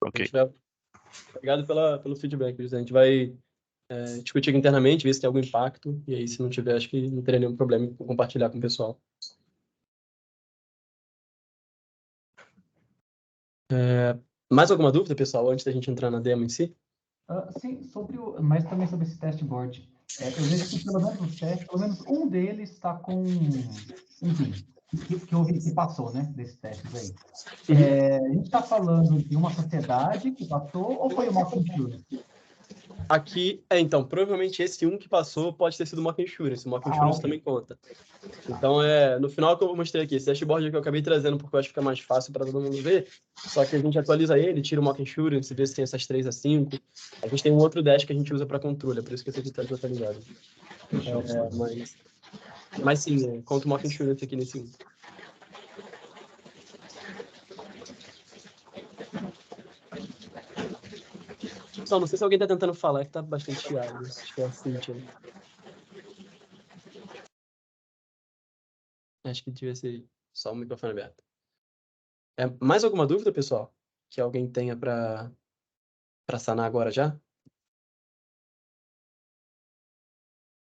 Ok. Obrigado pelo feedback, José. A gente vai discutir aqui internamente, ver se tem algum impacto. E aí, se não tiver, acho que não teria nenhum problema em compartilhar com o pessoal. Mais alguma dúvida, pessoal, antes da gente entrar na demo em si? Sim, mas também sobre esse testboard. Eu vejo que pelo menos os testes, pelo menos um deles está com, enfim, que passou, né, desses testes aí. A gente está falando de uma sociedade que passou ou foi o Mock Insurance? Aqui, então, provavelmente esse um que passou pode ter sido o Mock Insurance. O Mock Insurance também conta. Então, no final que eu mostrei aqui, esse dashboard que eu acabei trazendo porque eu acho que fica mais fácil para todo mundo ver, só que a gente atualiza ele, tira o Mock Insurance, vê se tem essas 3 a 5. A gente tem um outro dash que a gente usa para controle, é por isso que esse aqui está desatualizado. Mas sim, conta o Mock Insurance aqui nesse 1. Só não sei se alguém está tentando falar, que tá bastante chiado. Acho que é a Cintia. Acho que devia ser só o microfone aberto. Mais alguma dúvida, pessoal? Que alguém tenha para sanar agora já?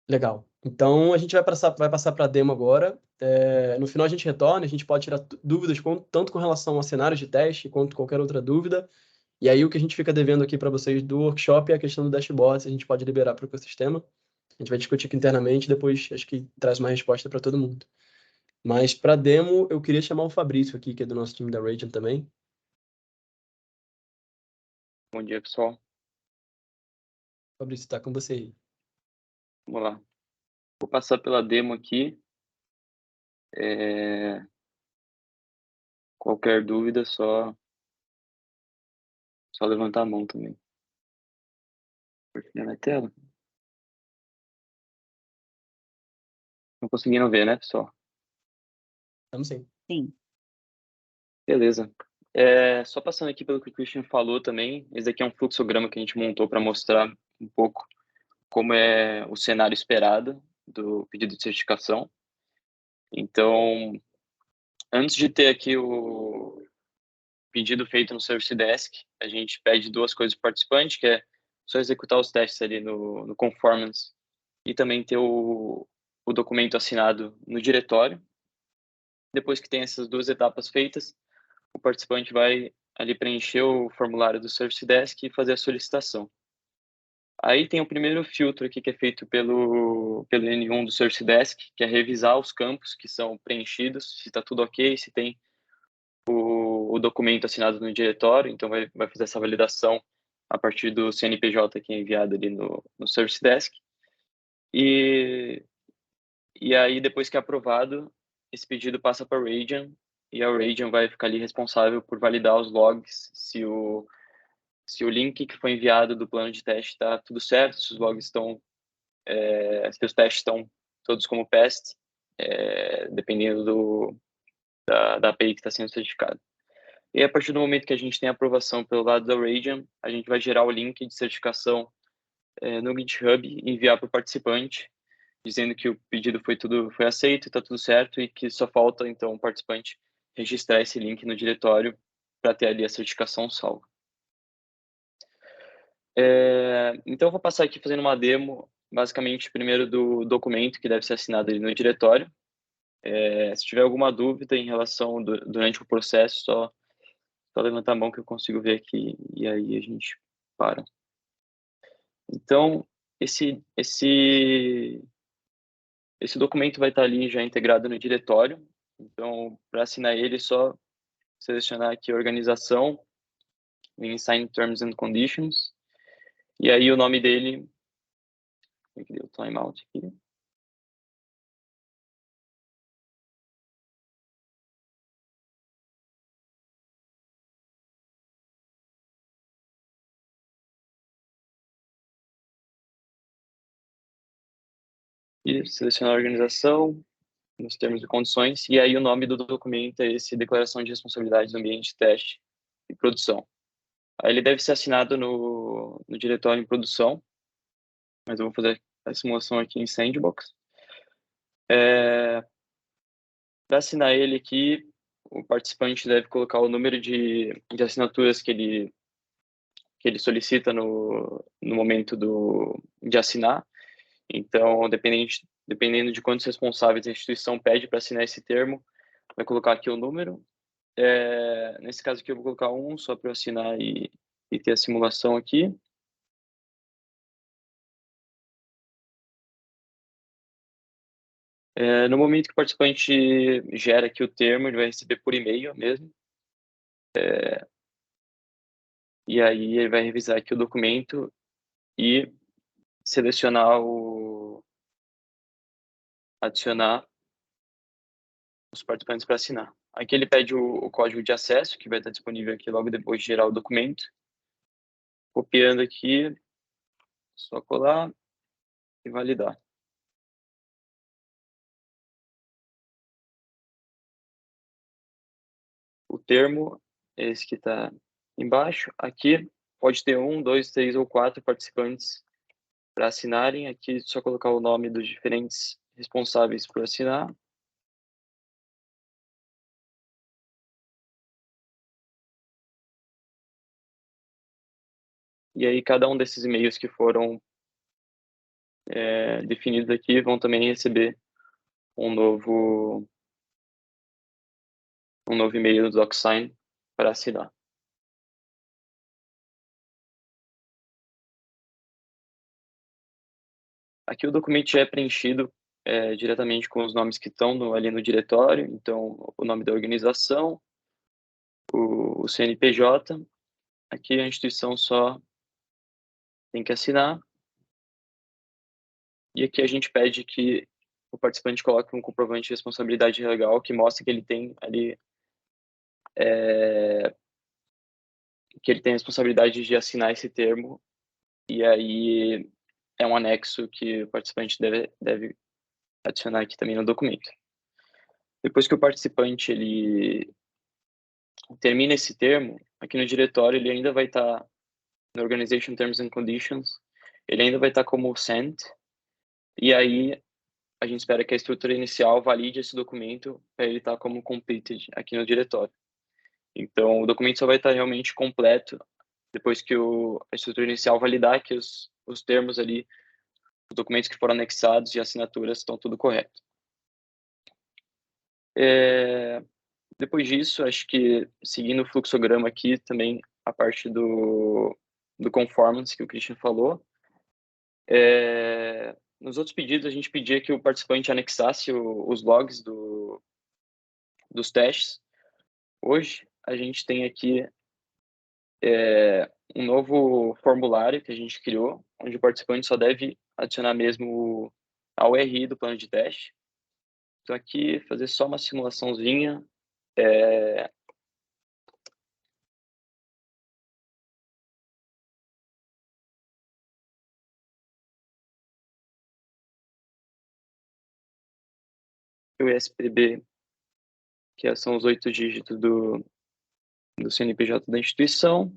Legal. Então, a gente vai passar para a demo agora. No final, a gente retorna, a gente pode tirar dúvidas tanto com relação a cenários de teste, quanto qualquer outra dúvida. E aí, o que a gente fica devendo aqui para vocês do workshop é a questão do dashboard, se a gente pode liberar para o ecossistema. A gente vai discutir aqui internamente, depois acho que traz uma resposta para todo mundo. Mas para demo, eu queria chamar o Fabrício aqui, que é do nosso time da Radiant também. Bom dia, pessoal. Fabrício, está com você aí. Vamos lá. Vou passar pela demo aqui. Qualquer dúvida, só levantar a mão também. Compartilhar na tela. Não conseguindo ver, né, pessoal? Vamos sim. Sim. Beleza. Só passando aqui pelo que o Christian falou também, esse aqui é um fluxograma que a gente montou para mostrar um pouco como é o cenário esperado do pedido de certificação. Então, antes de ter aqui o pedido feito no Service Desk, a gente pede 2 coisas para o participante, que é só executar os testes ali no Conformance e também ter o documento assinado no diretório. Depois que tem essas 2 etapas feitas, o participante vai ali preencher o formulário do Service Desk e fazer a solicitação. Aí tem o primeiro filtro aqui que é feito pelo N1 do Service Desk, que é revisar os campos que são preenchidos, se está tudo ok, se tem o documento assinado no diretório, então vai fazer essa validação a partir do CNPJ que é enviado ali no Service Desk. E aí, depois que é aprovado, esse pedido passa para a Radiant, e a Radiant vai ficar ali responsável por validar os logs, se o link que foi enviado do plano de teste está tudo certo, se os logs estão, se os testes estão todos como dependendo da API que está sendo certificado. E a partir do momento que a gente tem aprovação pelo lado da Radian, a gente vai gerar o link de certificação no GitHub e enviar para o participante, dizendo que o pedido foi aceito, está tudo certo e que só falta, então, o participante registrar esse link no diretório para ter ali a certificação salva. Então, eu vou passar aqui fazendo uma demo, basicamente, primeiro do documento que deve ser assinado ali no diretório. Se tiver alguma dúvida em relação durante o processo, só levantar a mão que eu consigo ver aqui e aí a gente para. Então, esse documento vai estar ali já integrado no diretório. Então, para assinar ele, é só selecionar aqui a organização, em Sign Terms and Conditions, e aí o nome dele, aqui deu timeout aqui. E selecionar a organização, nos termos e condições, e aí o nome do documento é esse, Declaração de Responsabilidade do Ambiente de Teste e Produção. Aí ele deve ser assinado no diretório em produção, mas eu vou fazer a simulação aqui em Sandbox. Para assinar ele aqui, o participante deve colocar o número de assinaturas que ele solicita no momento de assinar. Então, dependendo de quantos responsáveis a instituição pede para assinar esse termo, vai colocar aqui o número. Nesse caso aqui, eu vou colocar 1, só para eu assinar e ter a simulação aqui. No momento que o participante gera aqui o termo, ele vai receber por e-mail mesmo. E aí ele vai revisar aqui o documento e selecionar adicionar os participantes para assinar. Aqui ele pede o código de acesso, que vai estar disponível aqui logo depois de gerar o documento. Copiando aqui, só colar e validar. O termo é esse que está embaixo. Aqui pode ter 1, 2, 3 ou 4 participantes para assinarem. Aqui é só colocar o nome dos diferentes responsáveis por assinar. E aí cada um desses e-mails que foram definidos aqui vão também receber um novo e-mail do DocSign para assinar. Aqui o documento já é preenchido diretamente com os nomes que estão ali no diretório, então o nome da organização, o CNPJ, aqui a instituição só tem que assinar, e aqui a gente pede que o participante coloque um comprovante de responsabilidade legal que mostre que ele tem ali que ele tem a responsabilidade de assinar esse termo, e aí é um anexo que o participante deve adicionar aqui também no documento. Depois que o participante ele termina esse termo, aqui no diretório ele ainda vai estar no Organization Terms and Conditions, ele ainda vai estar como sent, e aí a gente espera que a estrutura inicial valide esse documento para ele estar como completed aqui no diretório. Então, o documento só vai estar realmente completo depois que a estrutura inicial validar que os termos ali, os documentos que foram anexados e assinaturas estão tudo correto. Depois disso, acho que seguindo o fluxograma aqui, também a parte do conformance que o Christian falou. Nos outros pedidos, a gente pedia que o participante anexasse os logs dos testes. Hoje, a gente tem aqui um novo formulário que a gente criou, onde o participante só deve adicionar mesmo a URI do plano de teste. Então, aqui, fazer só uma simulaçãozinha. O ISPB, que são os 8 dígitos do CNPJ da instituição.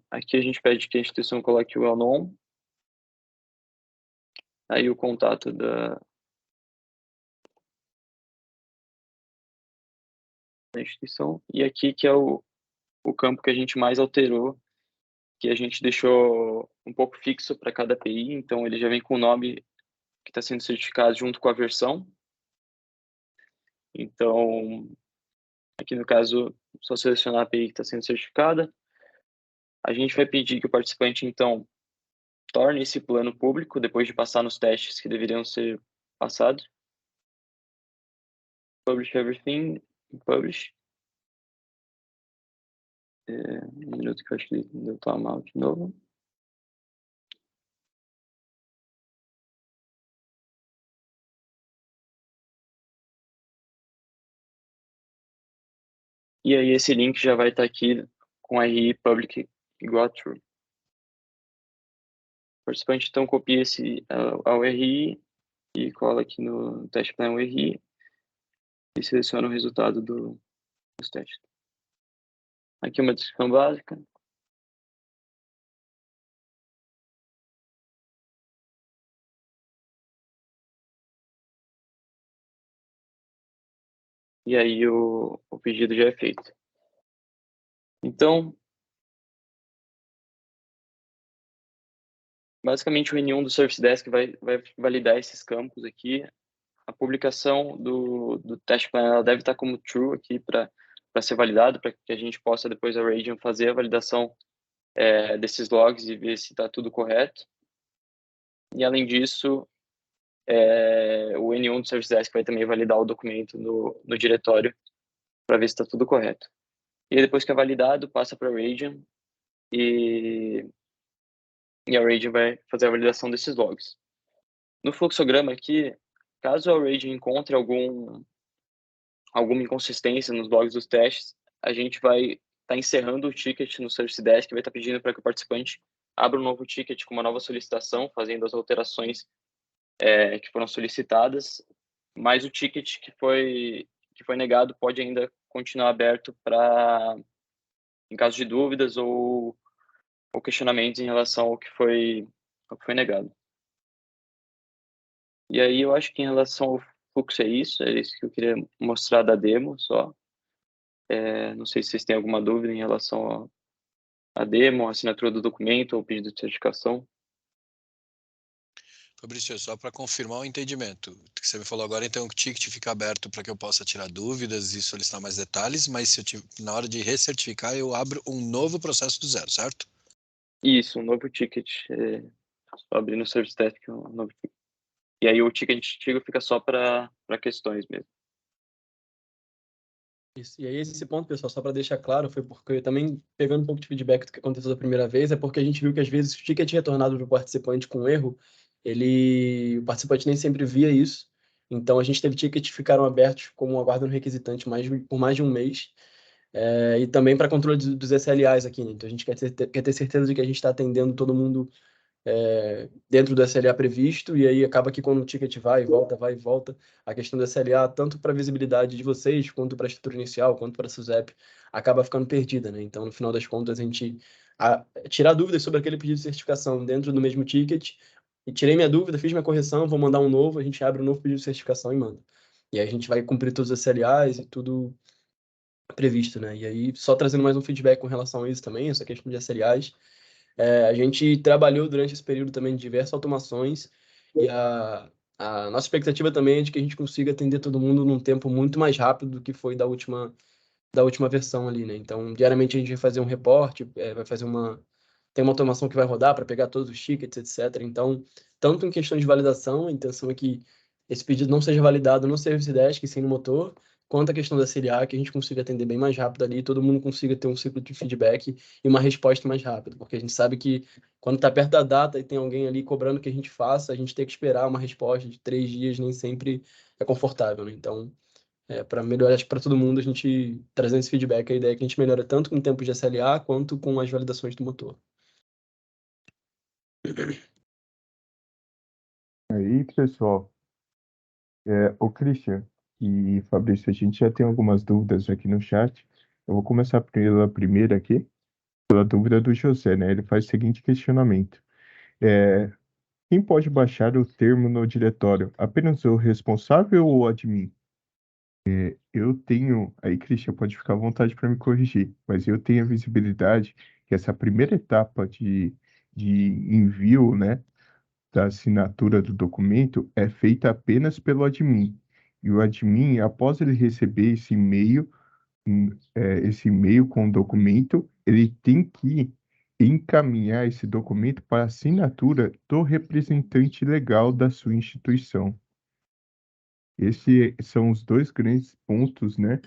Aqui a gente pede que a instituição coloque o well-known. Aí o contato da instituição. E aqui que é o campo que a gente mais alterou, que a gente deixou um pouco fixo para cada API. Então, ele já vem com o nome que está sendo certificado junto com a versão. Então, aqui no caso, só selecionar a API que está sendo certificada. A gente vai pedir que o participante, então, torne esse plano público depois de passar nos testes que deveriam ser passados. Publish everything, publish. Um minuto que eu acho que deu timeout de novo. E aí esse link já vai estar aqui com RI public igual a true. O participante então copia ao RI e cola aqui no teste plan RI e seleciona o resultado dos testes. Aqui uma descrição básica. E aí o pedido já é feito. Então, basicamente o N1 do Service Desk vai validar esses campos aqui. A publicação do teste plan ela deve estar como true aqui para ser validado, para que a gente possa depois a Radian fazer a validação desses logs e ver se está tudo correto. E além disso, o N1 do Service Desk vai também validar o documento no diretório para ver se está tudo correto. E aí, depois que é validado, passa para a Radian e a Radian vai fazer a validação desses logs. No fluxograma aqui, caso a Radian encontre alguma inconsistência nos logs dos testes, a gente vai estar encerrando o ticket no Service Desk, vai estar pedindo para que o participante abra um novo ticket com uma nova solicitação, fazendo as alterações que foram solicitadas, mas o ticket que foi negado pode ainda continuar aberto em caso de dúvidas ou questionamentos em relação ao que foi negado. E aí eu acho que em relação ao fluxo é isso que eu queria mostrar da demo só. Não sei se vocês têm alguma dúvida em relação à demo, à assinatura do documento ou pedido de certificação. Fabrício, só para confirmar o entendimento, o que você me falou agora, então o ticket fica aberto para que eu possa tirar dúvidas e solicitar mais detalhes, mas se na hora de recertificar eu abro um novo processo do zero, certo? Isso, um novo ticket. Só abrir no Service Desk um novo ticket. E aí o ticket antigo fica só para questões mesmo. Isso. E aí esse ponto, pessoal, só para deixar claro, foi porque eu também, pegando um pouco de feedback do que aconteceu da primeira vez, é porque a gente viu que às vezes o ticket retornado do participante com erro, o participante nem sempre via isso. Então a gente teve tickets que ficaram abertos como aguardo no requisitante por mais de um mês. E também para controle dos SLAs aqui, né? Então a gente quer ter certeza de que a gente está atendendo todo mundo dentro do SLA previsto, e aí acaba que quando o ticket vai e volta, a questão do SLA, tanto para a visibilidade de vocês, quanto para a estrutura inicial, quanto para a SUSEP, acaba ficando perdida, né? Então, no final das contas, a gente tirar dúvidas sobre aquele pedido de certificação dentro do mesmo ticket, e tirei minha dúvida, fiz minha correção, vou mandar um novo, a gente abre um novo pedido de certificação e manda. E aí a gente vai cumprir todos os SLAs e tudo previsto, né? E aí, só trazendo mais um feedback com relação a isso também, essa questão de SLAs, a gente trabalhou durante esse período também de diversas automações e a nossa expectativa também é de que a gente consiga atender todo mundo num tempo muito mais rápido do que foi da última versão ali, né? Então, diariamente a gente vai fazer um reporte, tem uma automação que vai rodar para pegar todos os tickets, etc. Então, tanto em questão de validação, a intenção é que esse pedido não seja validado no Service Desk, sim no motor, quanto a questão da SLA, que a gente consiga atender bem mais rápido ali, todo mundo consiga ter um ciclo de feedback e uma resposta mais rápida, porque a gente sabe que quando está perto da data e tem alguém ali cobrando que a gente faça, a gente tem que esperar uma resposta de 3 dias, nem sempre é confortável, né? Então, para melhorar, acho que para todo mundo, a gente trazendo esse feedback, a ideia é que a gente melhora tanto com o tempo de SLA, quanto com as validações do motor. Aí, pessoal, o Christian, e Fabrício, a gente já tem algumas dúvidas aqui no chat. Eu vou começar pela primeira aqui, pela dúvida do José, né? Ele faz o seguinte questionamento. Quem pode baixar o termo no diretório? Apenas o responsável ou o admin? Eu tenho, aí Christian pode ficar à vontade para me corrigir, mas eu tenho a visibilidade que essa primeira etapa de envio, né, da assinatura do documento é feita apenas pelo admin. E o admin, após ele receber esse e-mail com o documento, ele tem que encaminhar esse documento para a assinatura do representante legal da sua instituição. Esses são os dois grandes pontos, né,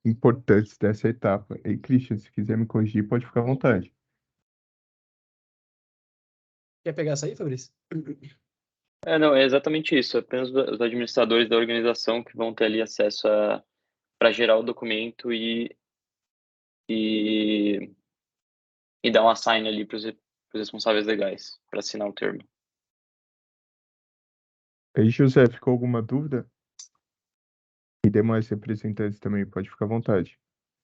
importantes dessa etapa. E, Christian, se quiser me corrigir, pode ficar à vontade. Quer pegar essa aí, Fabrício? Não, é exatamente isso. Apenas os administradores da organização que vão ter ali acesso para gerar o documento e dar um assign ali para os responsáveis legais para assinar o termo. Aí, José, ficou alguma dúvida? E demais representantes também, pode ficar à vontade.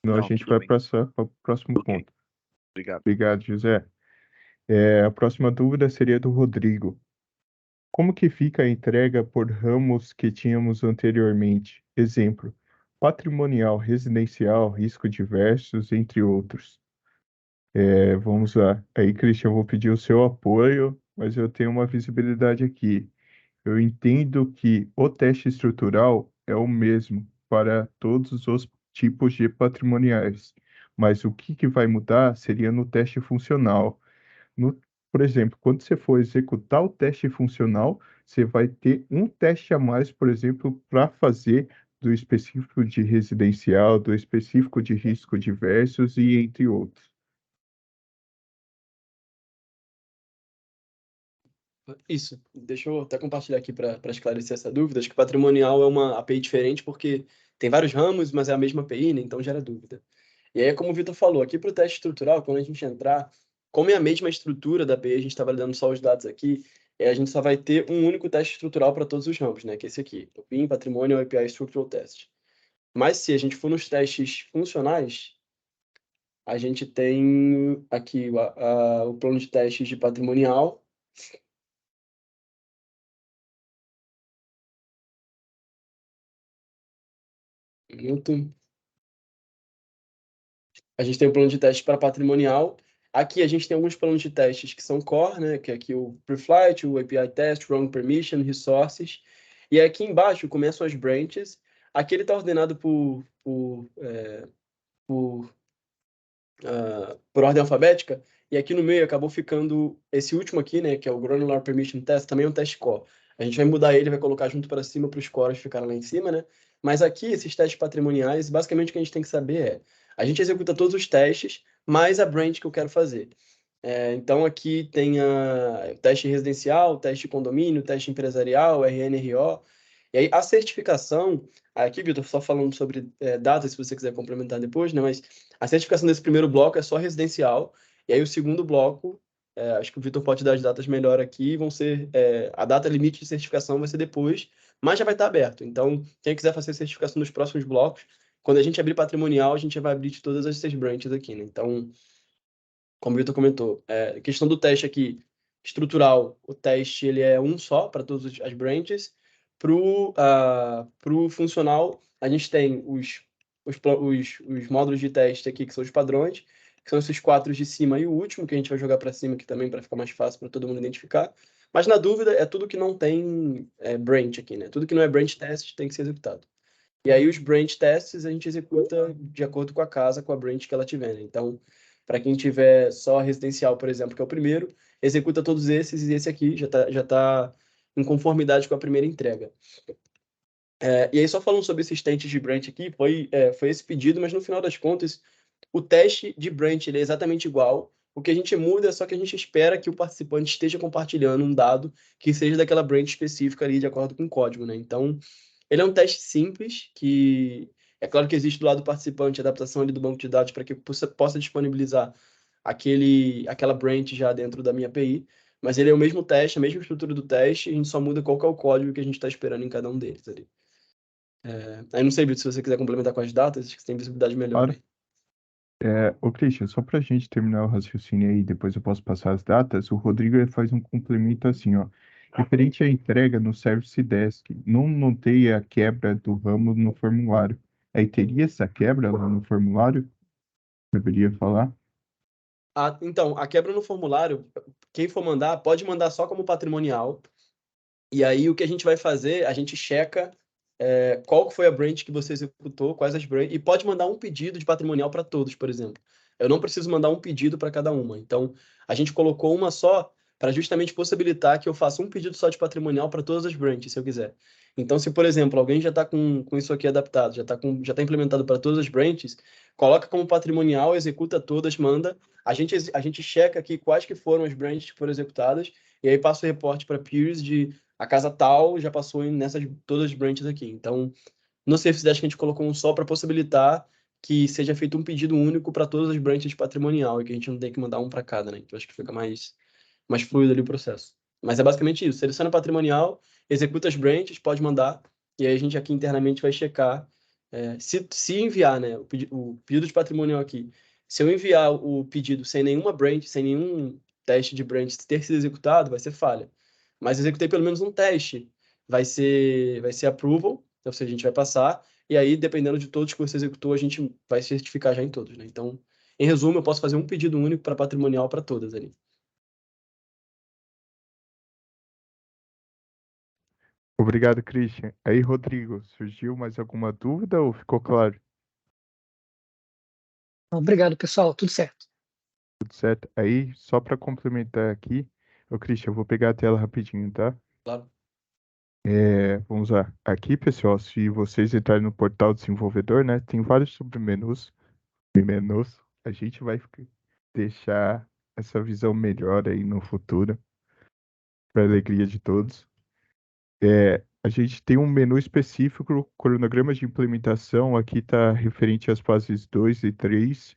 Senão a Não, gente tudo vai bem. passar para o próximo Ok. ponto. Obrigado. Obrigado, José. A próxima dúvida seria do Rodrigo. Como que fica a entrega por ramos que tínhamos anteriormente? Exemplo, patrimonial, residencial, risco diversos, entre outros. Vamos lá. Aí, Christian, eu vou pedir o seu apoio, mas eu tenho uma visibilidade aqui. Eu entendo que o teste estrutural é o mesmo para todos os tipos de patrimoniais, mas o que vai mudar seria no teste funcional. No- por exemplo, quando você for executar o teste funcional, você vai ter um teste a mais, por exemplo, para fazer do específico de residencial, do específico de risco diversos e entre outros. Isso. Deixa eu até compartilhar aqui para esclarecer essa dúvida. Acho que patrimonial é uma API diferente porque tem vários ramos, mas é a mesma API, né? Então gera dúvida. E aí, como o Vitor falou, aqui para o teste estrutural, quando a gente entrar, como é a mesma estrutura da API, a gente está validando só os dados aqui, a gente só vai ter um único teste estrutural para todos os ramos, né? Que é esse aqui, o PIM, Patrimonial API Structural Test. Mas se a gente for nos testes funcionais, a gente tem aqui o plano de testes de patrimonial. Um minuto. A gente tem o plano de teste para patrimonial. Aqui a gente tem alguns planos de testes que são core, né? Que é aqui o Preflight, o API Test, Wrong Permission, Resources. E aqui embaixo começam as branches. Aqui ele está ordenado por ordem alfabética. E aqui no meio acabou ficando esse último aqui, né? Que é o Granular Permission Test, também é um teste core. A gente vai mudar ele, vai colocar junto para cima para os cores ficarem lá em cima, né? Mas aqui, esses testes patrimoniais, basicamente o que a gente tem que saber é: a gente executa todos os testes, mais a branch que eu quero fazer. Então, aqui tem o teste residencial, teste de condomínio, teste empresarial, RNRO. E aí, a certificação, aqui, Vitor, só falando sobre datas, se você quiser complementar depois, né? Mas a certificação desse primeiro bloco é só residencial. E aí, o segundo bloco, acho que o Vitor pode dar as datas melhor aqui, vão ser, a data limite de certificação vai ser depois, mas já vai estar aberto. Então, quem quiser fazer certificação nos próximos blocos, quando a gente abrir patrimonial, a gente vai abrir de todas as 6 branches aqui, né? Então, como o Vitor comentou, a questão do teste aqui, estrutural, o teste ele é um só para todas as branches. Pro funcional, a gente tem os módulos de teste aqui, que são os padrões, que são esses 4 de cima e o último, que a gente vai jogar para cima aqui também, para ficar mais fácil para todo mundo identificar. Mas, na dúvida, é tudo que não tem branch aqui, né? Tudo que não é branch test tem que ser executado. E aí, os branch tests a gente executa de acordo com a casa, com a branch que ela tiver, né? Então, para quem tiver só residencial, por exemplo, que é o primeiro, executa todos esses e esse aqui já tá em conformidade com a primeira entrega. E aí, só falando sobre esses testes de branch aqui, foi esse pedido, mas no final das contas, o teste de branch ele é exatamente igual. O que a gente muda é só que a gente espera que o participante esteja compartilhando um dado que seja daquela branch específica ali, de acordo com o código, né? Então, ele é um teste simples, que é claro que existe do lado do participante a adaptação ali do banco de dados para que eu possa disponibilizar aquela branch já dentro da minha API, mas ele é o mesmo teste, a mesma estrutura do teste, a gente só muda qual que é o código que a gente está esperando em cada um deles ali. Aí não sei, Vitor, se você quiser complementar com as datas, acho que você tem visibilidade melhor. Claro. Ô, Christian, só para a gente terminar o raciocínio aí, depois eu posso passar as datas, o Rodrigo ele faz um complemento assim, ó. Referente à entrega no Service Desk, não notei a quebra do ramo no formulário. Aí teria essa quebra lá no formulário? Deveria falar? Então, a quebra no formulário, quem for mandar, pode mandar só como patrimonial. E aí o que a gente vai fazer, a gente checa qual que foi a branch que você executou, quais as branches, e pode mandar um pedido de patrimonial para todos, por exemplo. Eu não preciso mandar um pedido para cada uma. Então, a gente colocou uma só para justamente possibilitar que eu faça um pedido só de patrimonial para todas as branches, se eu quiser. Então, se, por exemplo, alguém já está com isso aqui adaptado, já tá implementado para todas as branches, coloca como patrimonial, executa todas, manda. A gente checa aqui quais que foram as branches que foram executadas, e aí passa o reporte para peers de a casa tal já passou nessas todas as branches aqui. Então, no Service Desk a gente colocou um só para possibilitar que seja feito um pedido único para todas as branches patrimonial e que a gente não tem que mandar um para cada, né? Então, acho que fica mais fluido ali o processo. Mas é basicamente isso. Seleciona patrimonial, executa as branches, pode mandar, e aí a gente aqui internamente vai checar se enviar, né, o pedido de patrimonial aqui. Se eu enviar o pedido sem nenhuma branch, sem nenhum teste de branch ter sido executado, vai ser falha. Mas executei pelo menos um teste, vai ser approval, ou seja, a gente vai passar, e aí, dependendo de todos que você executou, a gente vai certificar já em todos, né? Então, em resumo, eu posso fazer um pedido único para patrimonial para todas ali. Obrigado, Christian. Aí, Rodrigo, surgiu mais alguma dúvida ou ficou claro? Obrigado, pessoal. Tudo certo. Tudo certo? Aí, só para complementar aqui, ô Christian, eu vou pegar a tela rapidinho, tá? Claro. Vamos lá. Aqui, pessoal, se vocês entrarem no portal desenvolvedor, né, tem vários submenus. A gente vai deixar essa visão melhor aí no futuro, para alegria de todos. A gente tem um menu específico, cronograma de implementação, aqui está referente às fases 2 e 3.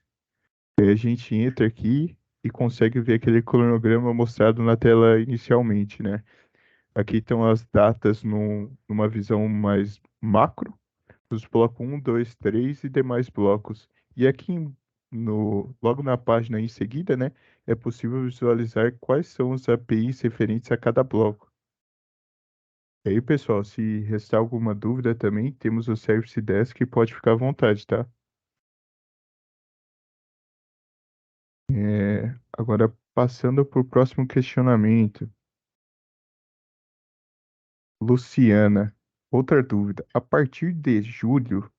A gente entra aqui e consegue ver aquele cronograma mostrado na tela inicialmente, né? Aqui estão as datas numa visão mais macro, os blocos 1, 2, 3 e demais blocos. E aqui logo na página em seguida, né, é possível visualizar quais são os APIs referentes a cada bloco. E aí, pessoal, se restar alguma dúvida também, temos o Service Desk, pode ficar à vontade, tá? Agora, passando para o próximo questionamento. Luciana, outra dúvida. A partir de julho,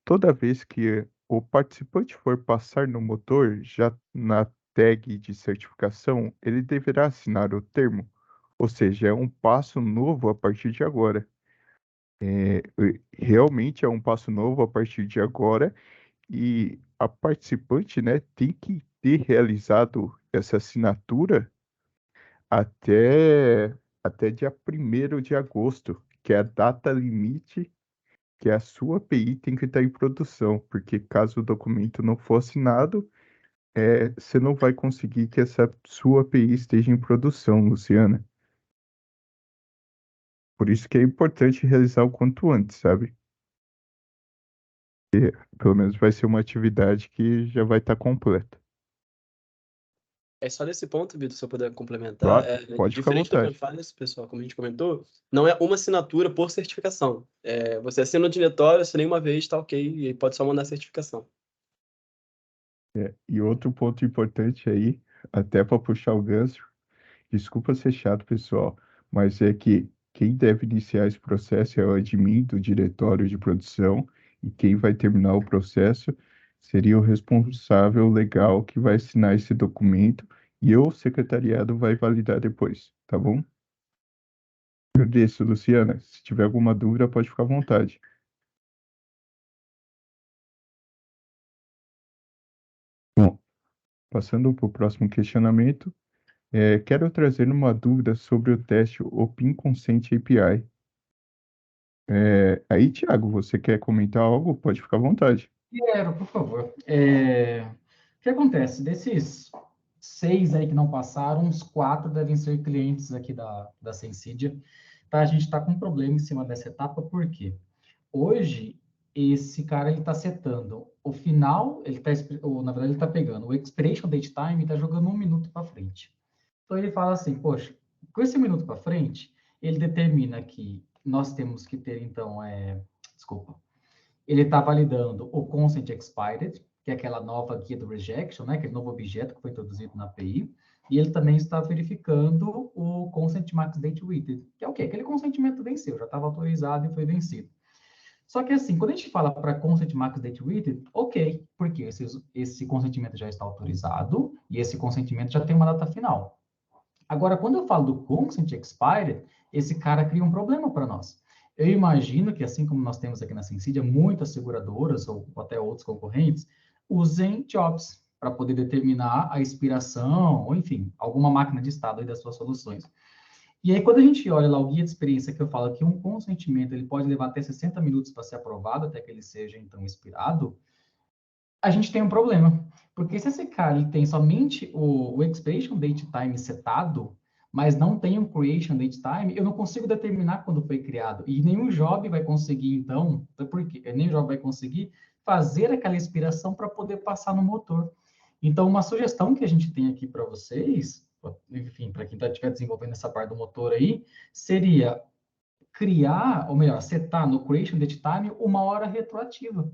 toda vez que o participante for passar no motor, já na tag de certificação, ele deverá assinar o termo. Ou seja, é um passo novo a partir de agora. Realmente é um passo novo a partir de agora e a participante, né, tem que ter realizado essa assinatura até dia 1º de agosto, que é a data limite que a sua API tem que estar em produção, porque caso o documento não for assinado, você não vai conseguir que essa sua API esteja em produção, Luciana. Por isso que é importante realizar o quanto antes, sabe? E, pelo menos vai ser uma atividade que já vai estar completa. É só nesse ponto, Vitor, se eu puder complementar. Claro, pode ficar à Diferente do vontade. Canvas, pessoal, como a gente comentou, não é uma assinatura por certificação. Você assina o diretório, assinei uma vez, tá ok, e aí pode só mandar a certificação. E outro ponto importante aí, até para puxar o gancho, desculpa ser chato, pessoal, mas é que quem deve iniciar esse processo é o admin do diretório de produção e quem vai terminar o processo seria o responsável legal que vai assinar esse documento e o secretariado vai validar depois, tá bom? Agradeço, Luciana. Se tiver alguma dúvida, pode ficar à vontade. Bom, passando para o próximo questionamento, quero trazer uma dúvida sobre o teste Open Consent API. Aí, Thiago, você quer comentar algo? Pode ficar à vontade. Quero, por favor. O que acontece? Desses 6 aí que não passaram, uns 4 devem ser clientes aqui da Sensidia. Tá? A gente está com um problema em cima dessa etapa, por quê? Hoje, esse cara, ele está setando o final, na verdade, ele está pegando o expiration date time e está jogando 1 minuto para frente. Então, ele fala assim, poxa, com esse minuto para frente, ele determina que nós temos que ter, então, ele está validando o consent expired, que é aquela nova guia do rejection, né, aquele novo objeto que foi introduzido na API, e ele também está verificando o consent max date waited, que é o quê? Aquele consentimento venceu, já estava autorizado e foi vencido. Só que assim, quando a gente fala para consent max date waited, ok, porque esse consentimento já está autorizado e esse consentimento já tem uma data final. Agora, quando eu falo do consent expired, esse cara cria um problema para nós. Eu imagino que, assim como nós temos aqui na Sensidia, muitas seguradoras ou até outros concorrentes usem jobs para poder determinar a expiração, ou enfim, alguma máquina de estado aí das suas soluções. E aí, quando a gente olha lá o guia de experiência que eu falo que um consentimento ele pode levar até 60 minutos para ser aprovado, até que ele seja, então, expirado, a gente tem um problema. Porque se esse cara ele tem somente o expiration date time setado, mas não tem um creation date time, eu não consigo determinar quando foi criado. E nenhum job vai conseguir, então, nenhum job vai conseguir fazer aquela expiração para poder passar no motor. Então, uma sugestão que a gente tem aqui para vocês, enfim, para quem estiver desenvolvendo essa parte do motor aí, seria criar, ou melhor, setar no creation date time uma hora retroativa.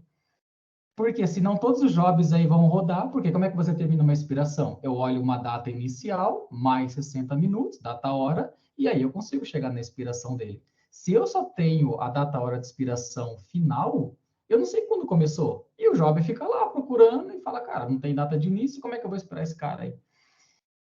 Porque senão todos os jobs aí vão rodar, porque como é que você termina uma expiração? Eu olho uma data inicial, mais 60 minutos, data-hora, e aí eu consigo chegar na expiração dele. Se eu só tenho a data-hora de expiração final, eu não sei quando começou. E o job fica lá procurando e fala, cara, não tem data de início, como é que eu vou esperar esse cara aí?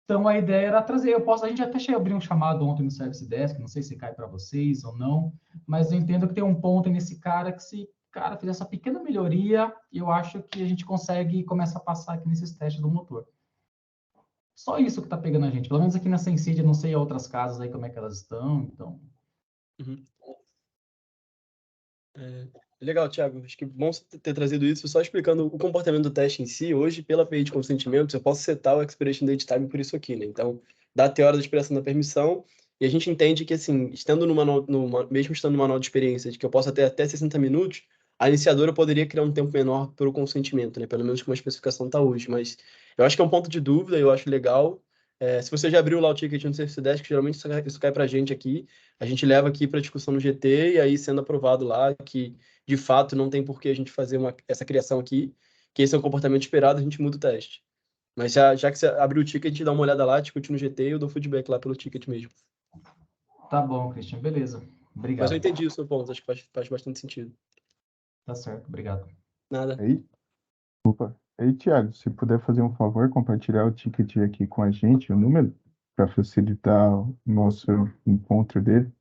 Então, a ideia era trazer, a gente até chegou a abrir um chamado ontem no Service Desk, não sei se cai para vocês ou não, mas eu entendo que tem um ponto nesse cara que se cara fizer essa pequena melhoria, eu acho que a gente consegue começar a passar aqui nesses testes do motor. Só isso que está pegando a gente. Pelo menos aqui na Sensidia, não sei outras casas aí como é que elas estão, então... Uhum. Legal, Thiago. Acho que bom ter trazido isso. Só explicando o comportamento do teste em si, hoje, pela API de consentimentos, eu posso setar o expiration date time por isso aqui, né? Então, dá até a hora da expiração da permissão, e a gente entende que, assim, mesmo estando no manual de experiência, de que eu posso até 60 minutos, a iniciadora poderia criar um tempo menor para o consentimento, né? Pelo menos como a especificação está hoje. Mas eu acho que é um ponto de dúvida, eu acho legal. Se você já abriu lá o ticket no Service Desk, geralmente isso cai para a gente aqui. A gente leva aqui para discussão no GT, e aí sendo aprovado lá que de fato não tem por que a gente fazer essa criação aqui, que esse é um comportamento esperado, a gente muda o teste. Mas já que você abriu o ticket, a gente dá uma olhada lá, discute no GT e eu dou feedback lá pelo ticket mesmo. Tá bom, Christian, beleza. Obrigado. Mas eu entendi o seu ponto, acho que faz bastante sentido. Tá certo, obrigado. Nada. Aí, Thiago, se puder fazer um favor, compartilhar o ticket aqui com a gente, o número, para facilitar o nosso encontro dele.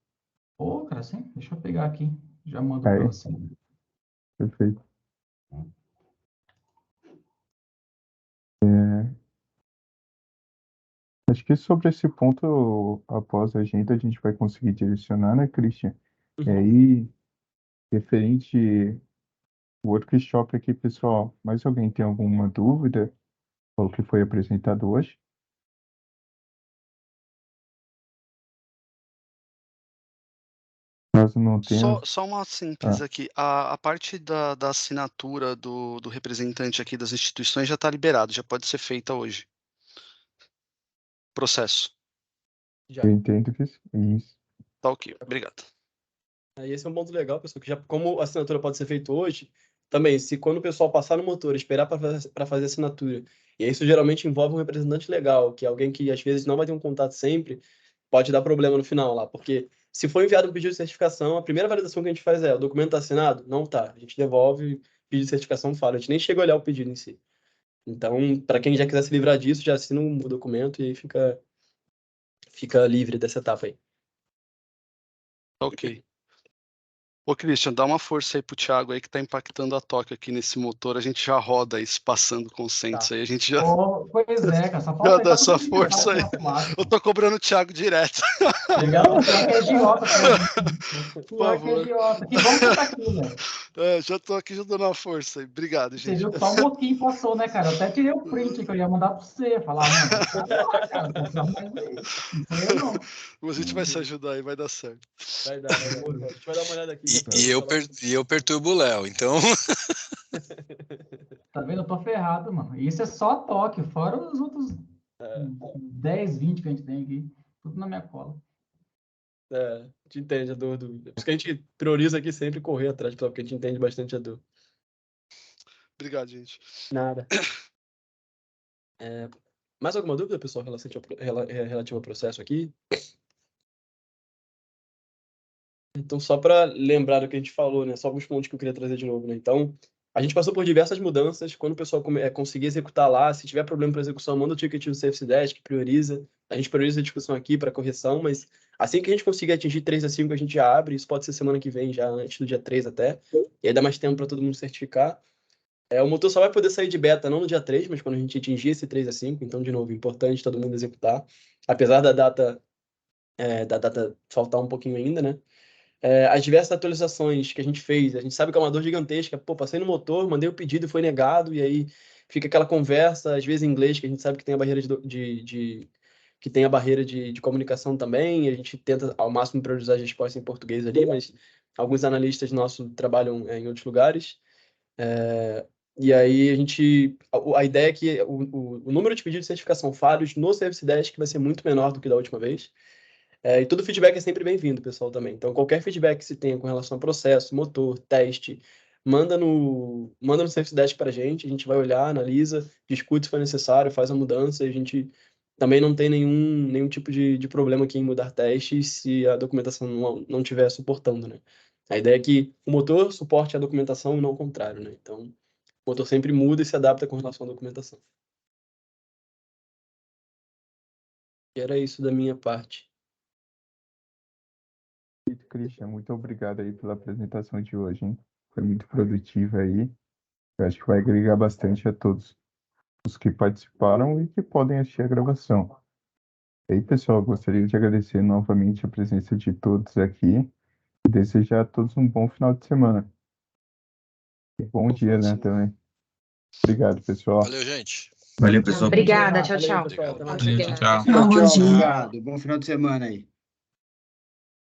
Pô, cara, sim, deixa eu pegar aqui. Já mando Aí. para você. Perfeito. Acho que sobre esse ponto, após a agenda, a gente vai conseguir direcionar, né, Christian? E aí, referente ao workshop aqui, pessoal, mais alguém tem alguma dúvida ao que foi apresentado hoje? Caso não tenha... Só uma simples aqui. A parte da assinatura do representante aqui das instituições já está liberado, já pode ser feita hoje. Processo. Já. Eu entendo que isso. Tá ok, obrigado. Aí esse é um ponto legal, pessoal, que já, como a assinatura pode ser feita hoje, também, se quando o pessoal passar no motor, esperar para fazer a assinatura, e isso geralmente envolve um representante legal, que é alguém que às vezes não vai ter um contato sempre, pode dar problema no final lá, porque se for enviado um pedido de certificação, a primeira validação que a gente faz é: o documento está assinado? Não tá. A gente devolve, pedido de certificação fala. A gente nem chega a olhar o pedido em si. Então, para quem já quiser se livrar disso, já assina o documento e aí fica livre dessa etapa aí. Ok. Ô, Christian, dá uma força aí pro Thiago aí que tá impactando a toca aqui nesse motor. A gente já roda isso, passando consentos aí. A gente já... Pois é, cara. Só já dá essa força aí. Eu tô cobrando o Thiago direto. Legal? Pior que é idiota. Por favor. Que bom que você tá aqui, velho. Já tô aqui, já dando uma força aí. Obrigado, gente. Você viu que só um pouquinho passou, né, cara? Eu até tirei o print que eu ia mandar pra você. Falar, mano, cara, não. Mas a gente vai se ajudar aí, vai dar certo. Vai dar. A gente vai dar uma olhada aqui. E eu perturbo o Léo, então. Tá vendo? Eu tô ferrado, mano. E isso é só toque, fora os outros 10, 20 que a gente tem aqui. Tudo na minha cola. A gente entende a dor do... Por isso que a gente prioriza aqui sempre correr atrás, porque a gente entende bastante a dor. Obrigado, gente. Nada. Mais alguma dúvida, pessoal, relativa ao processo aqui? Então, só para lembrar do que a gente falou, né? Só alguns pontos que eu queria trazer de novo, né? Então, a gente passou por diversas mudanças. Quando o pessoal conseguir executar lá, se tiver problema para execução, manda o ticket no Service Desk, prioriza. A gente prioriza a discussão aqui para correção, mas assim que a gente conseguir atingir 3 a 5, a gente já abre. Isso pode ser semana que vem, já antes do dia 3 até. E aí dá mais tempo para todo mundo certificar. O motor só vai poder sair de beta não no dia 3, mas quando a gente atingir esse 3 a 5. Então, de novo, importante todo mundo executar. Apesar da data faltar um pouquinho ainda, né? As diversas atualizações que a gente fez, a gente sabe que é uma dor gigantesca. Pô, passei no motor, mandei o pedido e foi negado, e aí fica aquela conversa, às vezes em inglês, que a gente sabe que tem a barreira que tem a barreira de comunicação também, e a gente tenta ao máximo priorizar as respostas em português ali, mas alguns analistas nossos trabalham em outros lugares. E aí a ideia é que o número de pedidos de certificação falhos no Service Desk vai ser muito menor do que da última vez. E todo feedback é sempre bem-vindo, pessoal, também. Então, qualquer feedback que se tenha com relação ao processo, motor, teste, manda no Service Desk para a gente vai olhar, analisa, discute se for necessário, faz a mudança, e a gente também não tem nenhum tipo de problema aqui em mudar testes se a documentação não estiver suportando, né? A ideia é que o motor suporte a documentação e não o contrário, né? Então, o motor sempre muda e se adapta com relação à documentação. E era isso da minha parte. Christian, muito obrigado aí pela apresentação de hoje, hein? Foi muito produtiva aí. Eu acho que vai agregar bastante a todos os que participaram e que podem assistir a gravação. E aí, pessoal, gostaria de agradecer novamente a presença de todos aqui e desejar a todos um bom final de semana. E bom dia, né, também. Obrigado, pessoal. Valeu, gente. Valeu, pessoal. Obrigada, tchau, tchau. Valeu, pessoal. Até mais. Valeu, tchau. Bom dia. Obrigado. Bom final de semana aí.